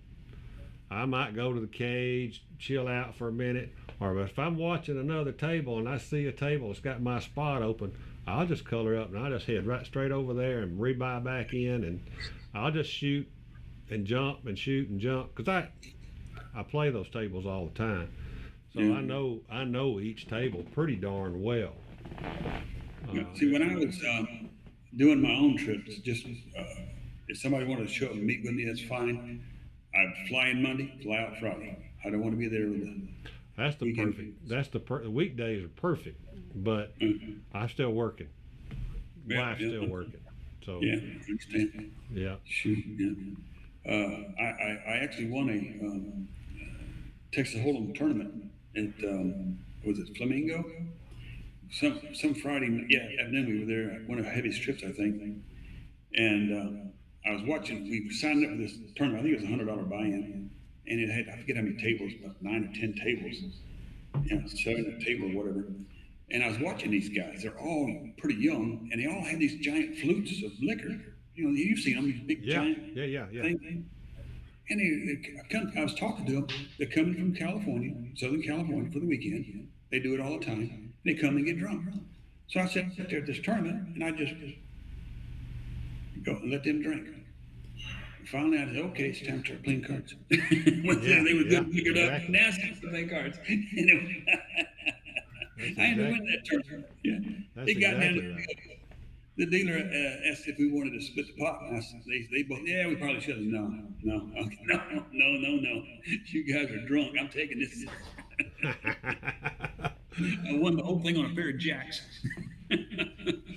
I might go to the cage, chill out for a minute. Or if I'm watching another table and I see a table that's got my spot open, I'll just color up and I'll just head right straight over there and rebuy back in, and I'll just shoot and jump and shoot and jump because I play those tables all the time, so I know each table pretty darn well. See, when I was doing my own trips, just if somebody wanted to show up and meet with me, that's fine. I'd fly in Monday, fly out Friday. I don't want to be there with the. That's the weekend. perfect. That's the weekdays are perfect, but I'm still working. Wife's still working. So yeah, I understand. Yeah. Shoot, yeah. I actually won a Texas Hold'em tournament at was it Flamingo? Some Friday, afternoon we were there. One of the heaviest trips, I think. And I was watching. We signed up for this tournament. I think it was $100 buy-in, and it had, I forget how many tables, about 9 or 10 tables, 7 a table or whatever. And I was watching these guys. They're all pretty young, and they all had these giant flutes of liquor. You've seen them, these big giant things. And I was talking to them. They're coming from California, Southern California, for the weekend. They do it all the time. They come and get drunk. So I sat there at this tournament, and I just go and let them drink. Finally, I said, okay, it's time to start playing cards. They were good, figured up. Now it's time to play cards. I ended up winning that tournament. Yeah. They got down to the dealer asked if we wanted to split the pot. And they both, we probably should have. No. You guys are drunk. I'm taking this. I won the whole thing on a pair of jacks.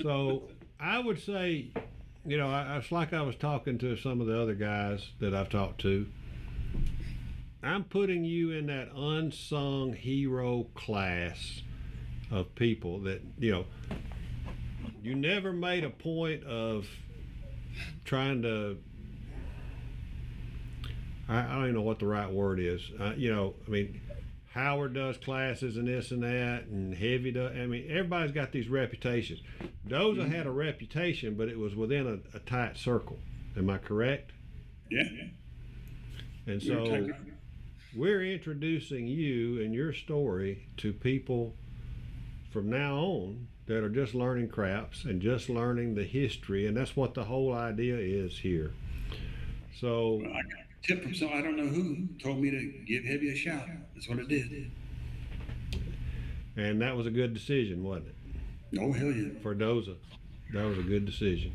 So I would say, it's like I was talking to some of the other guys that I've talked to. I'm putting you in that unsung hero class of people that, you never made a point of trying to, I don't even know what the right word is. Howard does classes and this and that, and Heavy does. Everybody's got these reputations. D.O.S.A had a reputation, but it was within a tight circle. Am I correct? Yeah. And so we're introducing you and your story to people from now on that are just learning craps and just learning the history, and that's what the whole idea is here. So I got a tip from I don't know who told me to give Heavy a shot. That's what I did. And that was a good decision, wasn't it? Oh, hell yeah. For D.O.S.A, that was a good decision.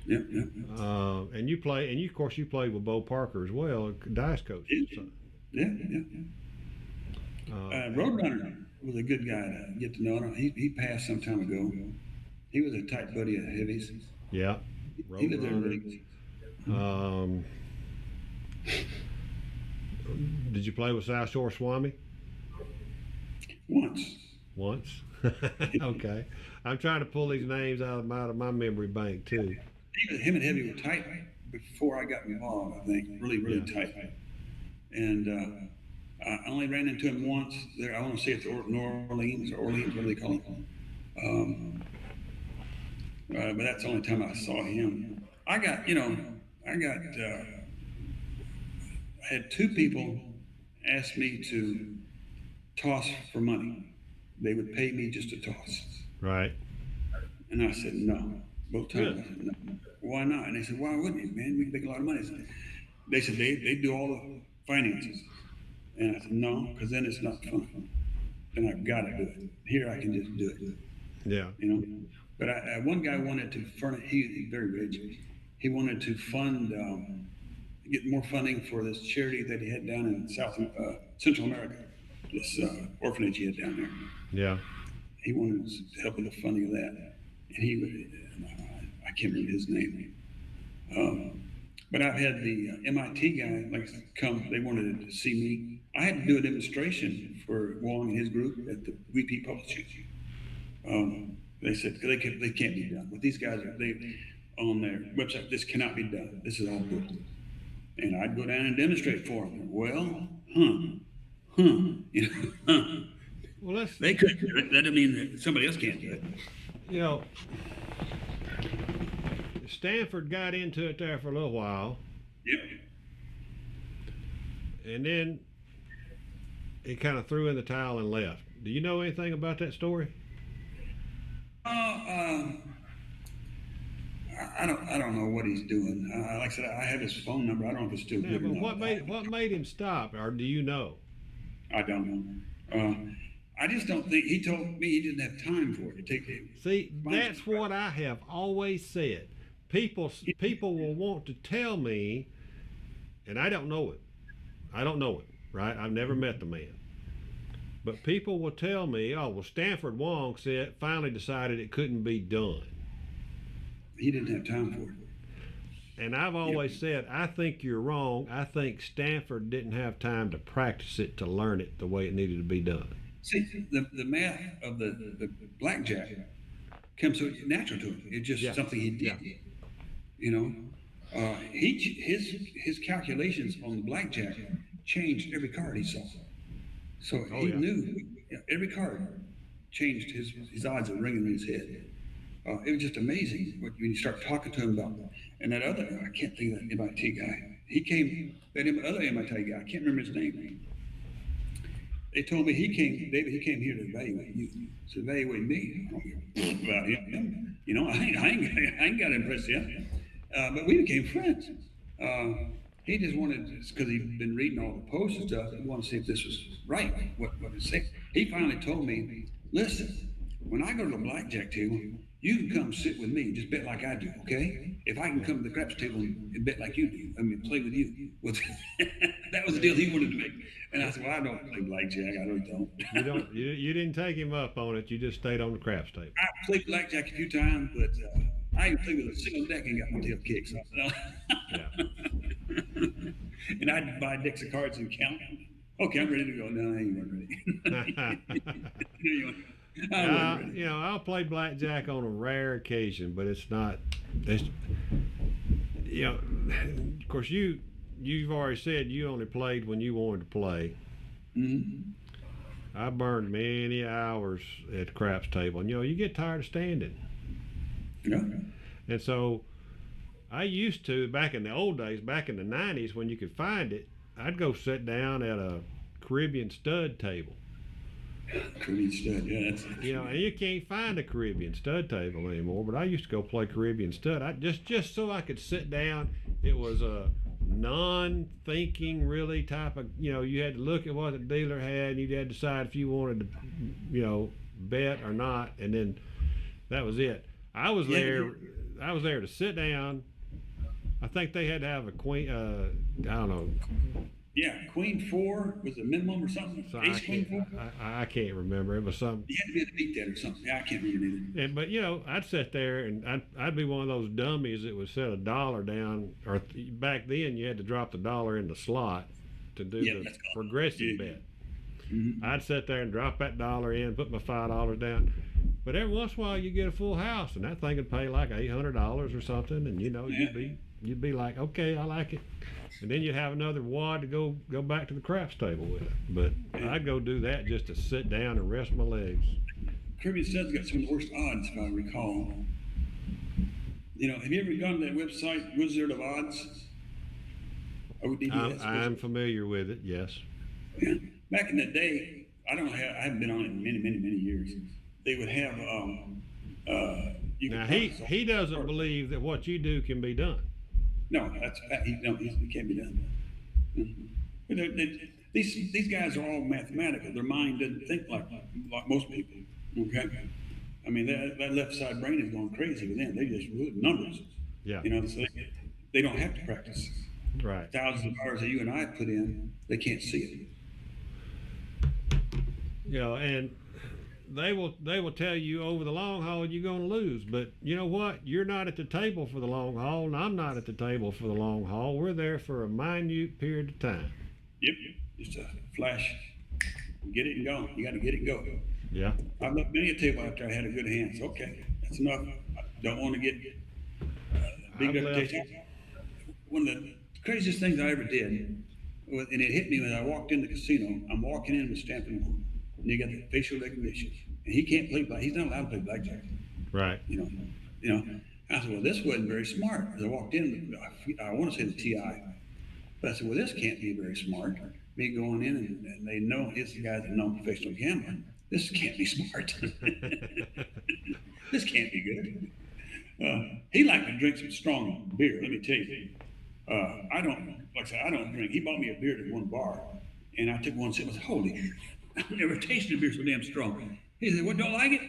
Yep. And you of course you played with Bo Parker as well, dice coach. Yeah. Roadrunner was a good guy to get to know him. He passed some time ago. He was a tight buddy of Heavy's. Yeah. He lived there in Vegas. Did you play with South Shore Swami? Once? Okay. I'm trying to pull these names out of my memory bank too. Him and Heavy were tight before I got involved, I think. Really tight. And I only ran into him once there. I want to say it's New Orleans, or Orleans, what do they call it? but that's the only time I saw him. I got, you know, I got, I had two people ask me to toss for money. They would pay me just to toss. Right. And I said, no. Both times I Good. said, no. Why not? And they said, why wouldn't you, man? We can make a lot of money. They said, they do all the finances. And I said, no, because then it's not fun. Then I've got to do it. Here I can just do it, Yeah. you know. But one guy wanted to furnish, he's very rich. He wanted to fund, get more funding for this charity that he had down in Central America, this orphanage he had down there. Yeah. He wanted to help with the funding of that. And I can't remember his name. But I've had the MIT guy come. They wanted to see me. I had to do a demonstration for Wong and his group at the WP Publishing. They said they can't be done. But these guys they on their website. This cannot be done. This is all built. And I'd go down and demonstrate for them. Well, you know, Well, they couldn't do it. That doesn't mean that somebody else can't do it. you know, Stanford got into it there for a little while, Yep. and then he kind of threw in the towel and left. Do you know anything about that story? I don't know what he's doing. Like I said, I have his phone number. I don't know if it's still Yeah, good or but not. what made him stop, or do you know? I don't know. I just don't think he told me he didn't have time for it. See, that's what I have always said. People will want to tell me, and I don't know it. I don't know it, right? I've never met the man. But people will tell me, oh, well, Stanford Wong finally decided it couldn't be done. He didn't have time for it. And I've always said, I think you're wrong. I think Stanford didn't have time to practice it, to learn it the way it needed to be done. See, the math of the blackjack comes so natural to him. It's just something he did. Yeah. You know, his calculations on the blackjack changed every card he saw. So he knew every card changed his odds of ringing in his head. It was just amazing when you start talking to him about that. And that other, I can't think of that MIT guy. That other MIT guy, I can't remember his name. They told me David, he came here to evaluate you. To evaluate me. I don't give about him. You know, I ain't got to impress him. But we became friends. He just wanted, because he'd been reading all the posts and stuff, he wanted to see if this was right, what it said. He finally told me, listen, when I go to the blackjack table, you can come sit with me and just bet like I do, okay? If I can come to the craps table and bet like you do, I mean, play with you. Well, that was the deal he wanted to make. And I said, well, I don't play blackjack. I really don't. You didn't take him up on it. You just stayed on the craps table. I played blackjack a few times, but I ain't played with a single deck and got my tail kicked. So, Yeah. And I'd buy decks of cards and count. Okay, I'm ready to go. No, I ain't ready. You know, I'll play blackjack on a rare occasion, but it's not. You know, of course, you've already said you only played when you wanted to play. Mm-hmm. I burned many hours at the craps table, and you know, you get tired of standing. Yeah. And so, I used to, back in the old days, back in the 90s, when you could find it, I'd go sit down at a Caribbean stud table. Caribbean stud, yeah. You know, and you can't find a Caribbean stud table anymore, but I used to go play Caribbean stud. I just so I could sit down. It was a non-thinking really type of, you know, you had to look at what the dealer had, and you had to decide if you wanted to, you know, bet or not, and then that was it. I was there to sit down. I think they had to have a queen, I don't know. Yeah, Queen 4 was the minimum or something. So Ace Queen 4? I can't remember. It was something. You had to be able to beat that or something. Yeah, I can't remember either. But you know, I'd sit there and I'd be one of those dummies that would set $1 down. Or back then, you had to drop the $1 in the slot to do the progressive bet. Mm-hmm. I'd sit there and drop that $1 in, put my $5 down. But every once in a while, you get a full house, and that thing would pay like $800 or something, and you know, you'd be like, okay, I like it. And then you'd have another wad to go back to the craps table with it. But I'd go do that just to sit down and rest my legs. Caribbean Stud's got some of the worst odds, if I recall. Have you ever gone to that website, Wizard of Odds? ODDS? I'm familiar with it. Yes. Yeah. Back in the day, I haven't been on it in many, many, many years. They would have, you Now could practice. he doesn't believe that what you do can be done. No, it can't be done. Mhm. But these guys are all mathematical. Their mind doesn't think like most people. Okay, I mean that left side brain is going crazy with them. They just numbers. Yeah. So they don't have to practice. Right. Thousands of hours that you and I put in, they can't see it. And they will tell you over the long haul you're going to lose. But you know what? You're not at the table for the long haul, and I'm not at the table for the long haul. We're there for a minute period of time. Yep, just a flash. Get it and go. You got to get it and go. Yeah. I've left many a table after I had a good hand. So, okay, that's enough. I don't want to get big reputation. One of the craziest things I ever did, and it hit me when I walked in the casino. I'm walking in with Stanford Wong, and you got the facial recognition, and he can't play black. He's not allowed to play blackjack. Right. I said, well, this wasn't very smart. As I walked in, I want to say the TI, but I said, well, this can't be very smart. Me going in and they know it's the guy's a non-professional gambler. This can't be smart. This can't be good. He liked to drink some strong beer. Let me tell you. I don't drink. He bought me a beer at one bar, and I took one sip. I said, holy, I've never tasted a beer so damn strong. He said, what, don't like it?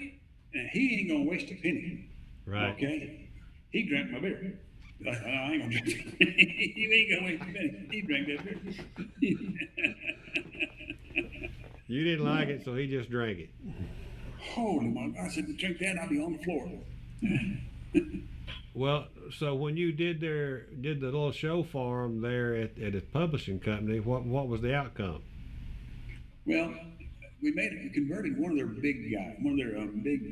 And he ain't gonna waste a penny. Right. Okay. He drank my beer. I said, I ain't gonna drink it. You ain't gonna waste a penny. He drank that beer. You didn't like it, so he just drank it. Holy my God. I said, drink that, I'll be on the floor. Well, so when you did the little show for him there at his publishing company, what was the outcome? Well, we converted one of their big guys, one of their big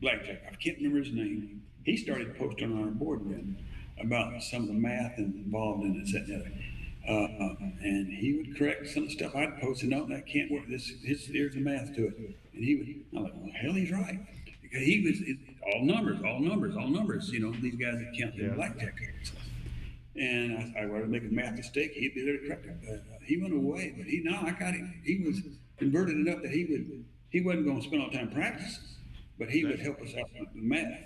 blackjack. I can't remember his name. He started posting on our board then about some of the math involved in it, etc. And he would correct some of the stuff I'd posted. No, that can't work. There's the math to it. And he would. I'm like, well, hell, he's right. Because he was all numbers. These guys that count the blackjack cards. And I wanted to make a math mistake. He'd be there to correct it. He went away, but I got him. He was converted enough that he wasn't going to spend all the time practicing, but he would help us out with the math.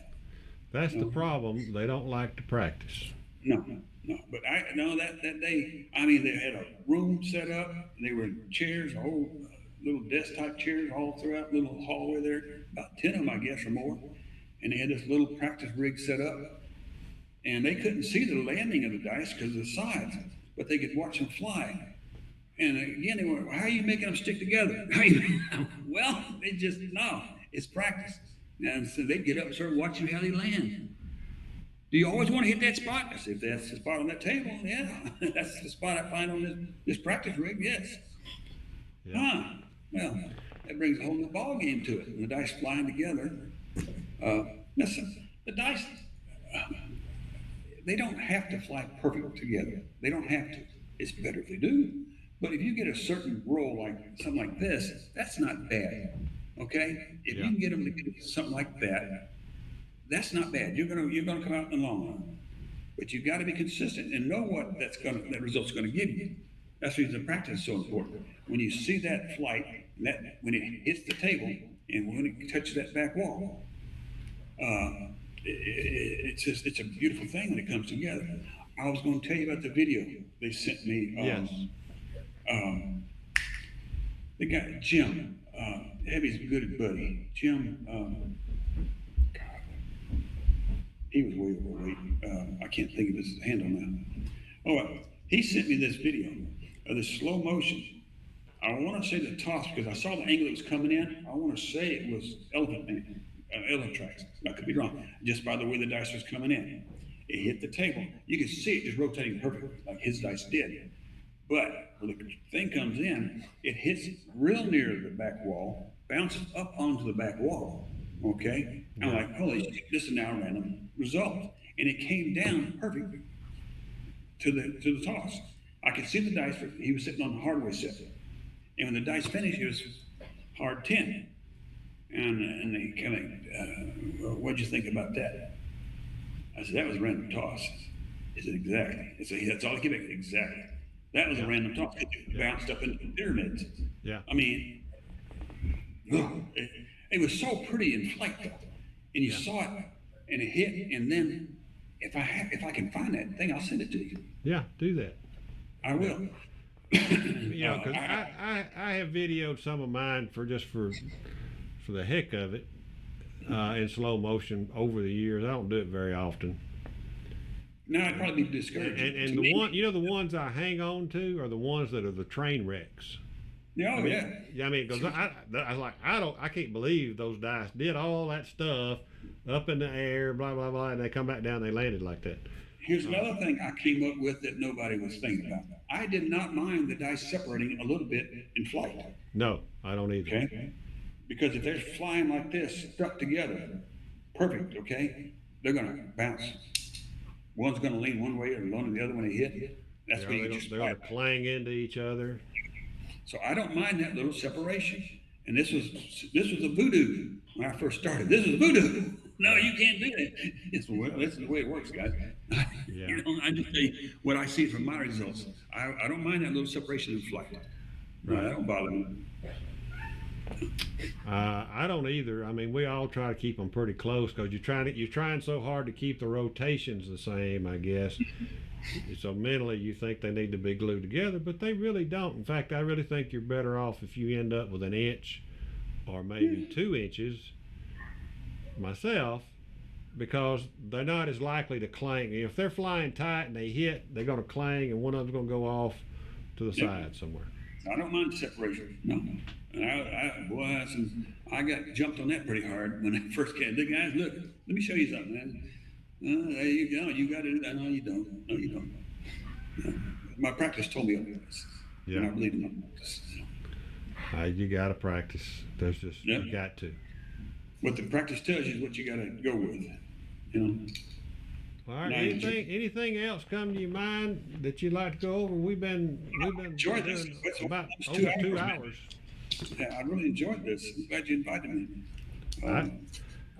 That's the problem. They don't like to practice. No. But that day, they had a room set up, and they were in chairs, whole little desk type chairs all throughout the little hallway there, about 10 of them, I guess, or more. And they had this little practice rig set up, and they couldn't see the landing of the dice because of the sides, but they could watch them fly. And again, they were, how are you making them stick together? Well, it's practice. And so they'd get up and start watching how they land. Do you always want to hit that spot? I said, if that's the spot on that table, yeah. That's the spot I find on this practice rig, yes. Yeah. Well, that brings a whole new ball game to it. And the dice flying together. Listen, the dice, they don't have to fly perfect together. They don't have to. It's better if they do. But if you get a certain roll, like something like this, that's not bad. Okay? If you can get them to get something like that, that's not bad. You're gonna come out in the long run. But you've got to be consistent and know what that result's gonna give you. That's why the practice is so important. When you see that flight, when it hits the table and when it touches that back wall, it's a beautiful thing when it comes together. I was going to tell you about the video they sent me. Yes. The guy Jim, Heavy's good buddy. Jim, God, he was way overweight. I can't think of his handle now. Oh, he sent me this video of this slow motion. I want to say the toss because I saw the angle it was coming in. I want to say it was elephant tracks. I could be wrong. Just by the way the dice was coming in, it hit the table. You could see it just rotating perfectly, like his dice did. But when the thing comes in, it hits real near the back wall, bounces up onto the back wall. Okay, I'm like, holy shit, this is now a random result, and it came down perfect to the toss. I could see the dice. He was sitting on the hardware set, and when the dice finished, it was hard 10. And they kind of, what'd you think about that? I said, that was a random toss. He said, exactly. I said, that's all I keep it. Exactly. That was a random toss. It bounced up into the pyramids. Yeah. I mean, it was so pretty in flight, though. And you saw it, and it hit, and then if I can find that thing, I'll send it to you. Yeah, do that. I will. You know, because I have videoed some of mine for the heck of it in slow motion over the years. I don't do it very often. No, I'd probably be discouraged. And the one, you know, the ones I hang on to are the ones that are the train wrecks. Yeah, I mean, yeah. Yeah, I mean, because I was like, I can't believe those dice did all that stuff up in the air, blah blah blah, and they come back down, they landed like that. Here's another thing I came up with that nobody was thinking about. I did not mind the dice separating a little bit in flight. No, I don't either. Okay? Because if they're flying like this, stuck together, perfect, okay? They're going to bounce. One's going to lean one way or one the other when they hit. That's when you just they're going to clang into each other. So I don't mind that little separation. And this was a voodoo when I first started. This is voodoo. No, you can't do that. It's, well, that's the way it works, guys. Yeah. You know, I just tell you what I see from my results. I don't mind that little separation in flight. No, that don't bother me. I don't either. I mean, we all try to keep them pretty close because you're trying so hard to keep the rotations the same, I guess. So mentally, you think they need to be glued together, but they really don't. In fact, I really think you're better off if you end up with an inch or maybe 2 inches. Myself, because they're not as likely to clang. If they're flying tight and they hit, they're going to clang, and one of them's going to go off to the side somewhere. I don't mind separation. No. And I got jumped on that pretty hard when I first came. The guys, look, let me show you something, man. There you go. You got to do that. No, you don't. No, you don't. No. My practice told me otherwise. Yeah. And I believe in my practice. You got to practice. There's just you got to. What the practice tells you is what you got to go with. You know. All right. Anything else come to your mind that you'd like to go over? We've been enjoyed this. About over 2 hours. Yeah, I really enjoyed this. I'm glad you invited me.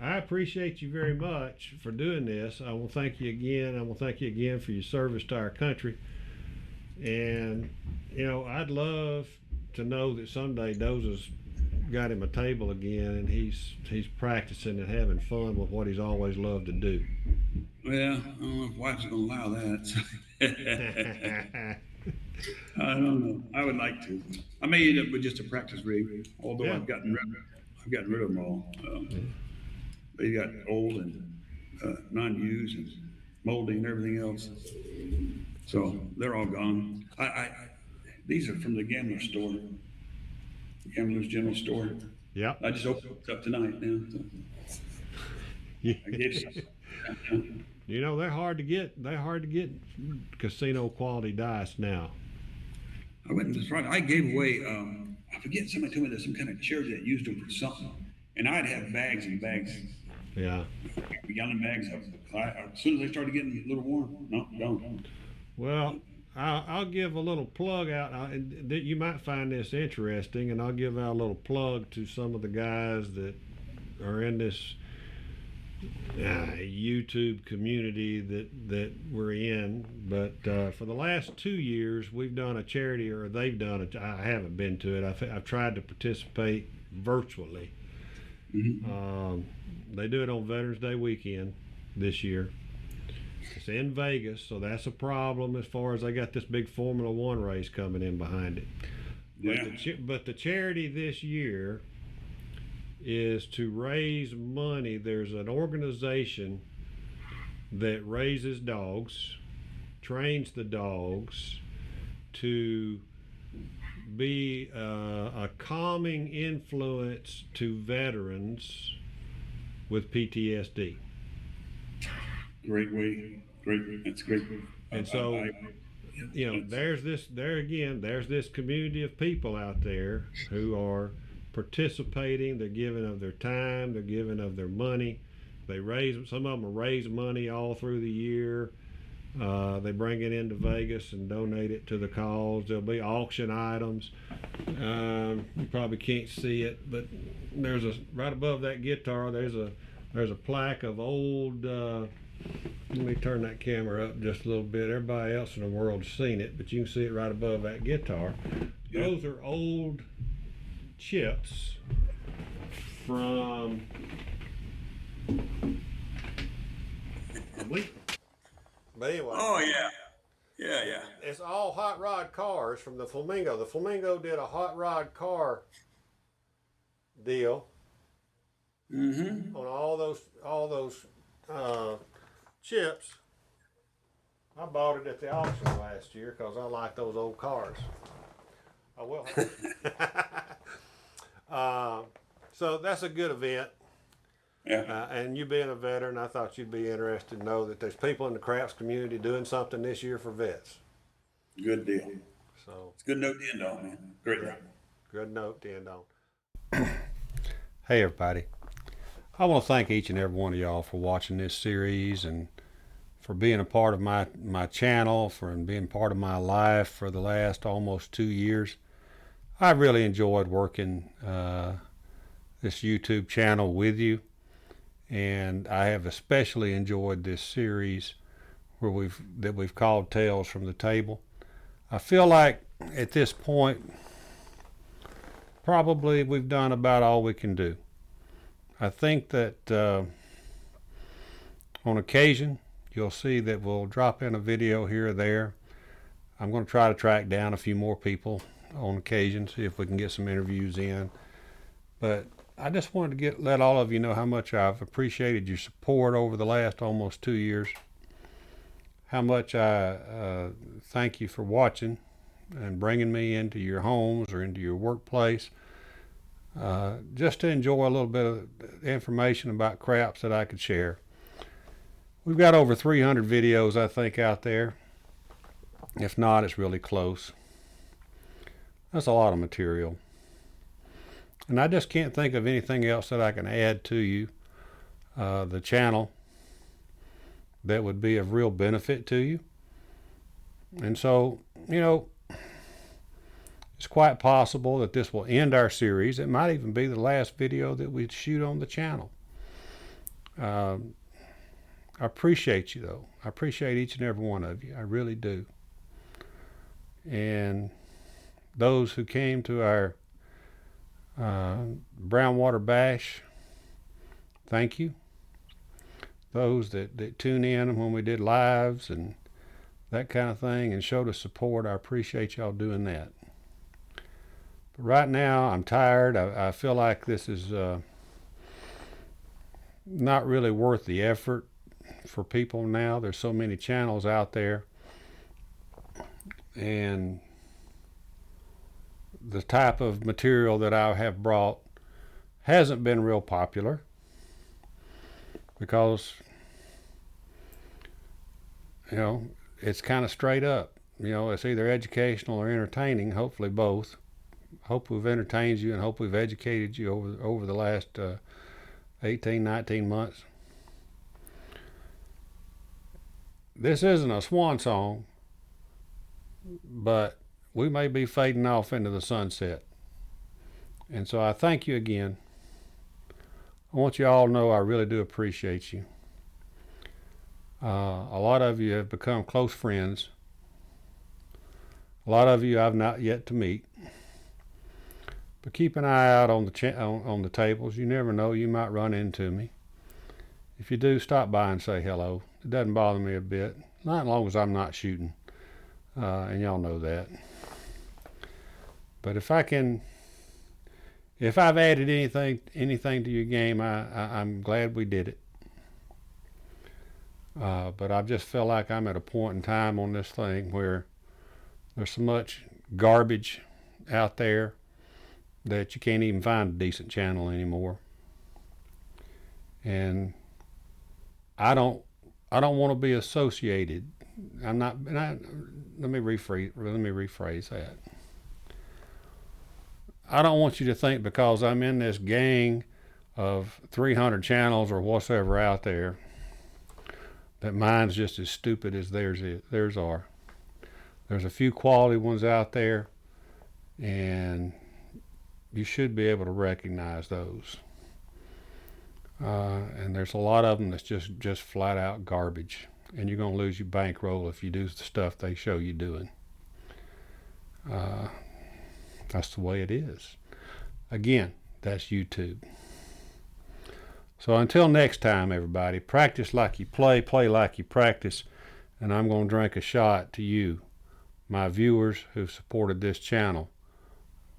I appreciate you very much for doing this. I will thank you again. I will thank you again for your service to our country. And you know, I'd love to know that someday D.O.S.A's got him a table again, and he's practicing and having fun with what he's always loved to do. Well, I don't know if wife's going to allow that. I don't know. I would like to. I may end up with just a practice rig, although I've gotten rid of them all. They got old and non-used and moldy and everything else. So they're all gone. These are from the gambler's store, Gambler's General Store. Yeah. I just opened it up tonight now. So. I gave some. You know, they're hard to get casino quality dice now. I went to this Friday. I gave away, I forget, somebody told me there's some kind of charity that used them for something. And I'd have bags and bags. Yeah. Gallon bags of them. As soon as they started getting a little warm, no, don't. Well, I'll give a little plug out. You might find this interesting, and I'll give out a little plug to some of the guys that are in this YouTube community that we're in. But for the last 2 years, we've done a charity, or they've done it. I haven't been to it. I've tried to participate virtually. Mm-hmm. They do it on Veterans Day weekend this year. It's in Vegas, so that's a problem as far as they got this big Formula One race coming in behind it. Yeah. But the charity this year is to raise money. There's an organization that raises dogs, trains the dogs to be a calming influence to veterans with PTSD. Great. That's great. And so, you know, there's this community of people out there who are participating. They're giving of their time. They're giving of their money. Some of them raise money all through the year. They bring it into Vegas and donate it to the cause. There'll be auction items. You probably can't see it, but right above that guitar, there's a plaque of old Let me turn that camera up just a little bit. Everybody else in the world's seen it, but you can see it right above that guitar. Yeah. Those are old chips from But anyway. Oh yeah. Yeah, yeah. It's all hot rod cars from the Flamingo. The Flamingo did a hot rod car deal Mm-hmm. on all those chips. I bought it at the auction last year because I like those old cars. I will. So that's a good event. Yeah. And you being a veteran, I thought you'd be interested to know that there's people in the craps community doing something this year for vets. Good deal. So it's a good note to end on, man. Great note. Good note to end on. Hey everybody. I want to thank each and every one of y'all for watching this series and for being a part of my channel, for being part of my life for the last almost 2 years. I really enjoyed working this YouTube channel with you. And I have especially enjoyed this series where we've called Tales from the Table. I feel like at this point, probably we've done about all we can do. I think that on occasion, you'll see that we'll drop in a video here or there. I'm going to try to track down a few more people on occasion, see if we can get some interviews in. But I just wanted to let all of you know how much I've appreciated your support over the last almost 2 years. How much I thank you for watching and bringing me into your homes or into your workplace, just to enjoy a little bit of information about craps that I could share. We've got over 300 videos, I think, out there. If not, it's really close. That's a lot of material. And I just can't think of anything else that I can add to you, the channel, that would be of real benefit to you. And so, you know, it's quite possible that this will end our series. It might even be the last video that we shoot on the channel. I appreciate you, though. I appreciate each and every one of you. I really do. And those who came to our Brownwater Bash, thank you. Those that tune in when we did lives and that kind of thing and showed us support, I appreciate y'all doing that. But right now, I'm tired. I feel like this is not really worth the effort for people now. There's so many channels out there, and the type of material that I have brought hasn't been real popular because, you know, it's kind of straight up. You know, it's either educational or entertaining, hopefully both. Hope we've entertained you and hope we've educated you over the last 18, 19 months. This isn't a swan song, but we may be fading off into the sunset. And so I thank you again. I want you all to know I really do appreciate you. A lot of you have become close friends. A lot of you I've not yet to meet. But keep an eye out on the tables. You never know, you might run into me. If you do, stop by and say hello. It doesn't bother me a bit. Not as long as I'm not shooting. And y'all know that. But if I've added anything to your game, I'm glad we did it. But I just feel like I'm at a point in time on this thing where there's so much garbage out there that you can't even find a decent channel anymore. And I don't want to be associated. Let me rephrase that. I don't want you to think because I'm in this gang of 300 channels or whatever out there that mine's just as stupid as theirs are. There's a few quality ones out there, and you should be able to recognize those. And there's a lot of them that's just flat out garbage. And you're going to lose your bankroll if you do the stuff they show you doing. That's the way it is. Again, that's YouTube. So until next time, everybody, practice like you play, play like you practice, and I'm going to drink a shot to you, my viewers who've supported this channel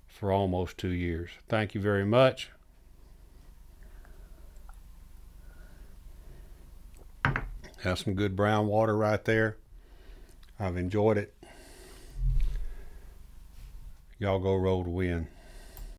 for almost 2 years. Thank you very much. Have some good brown water right there. I've enjoyed it. Y'all go roll to win.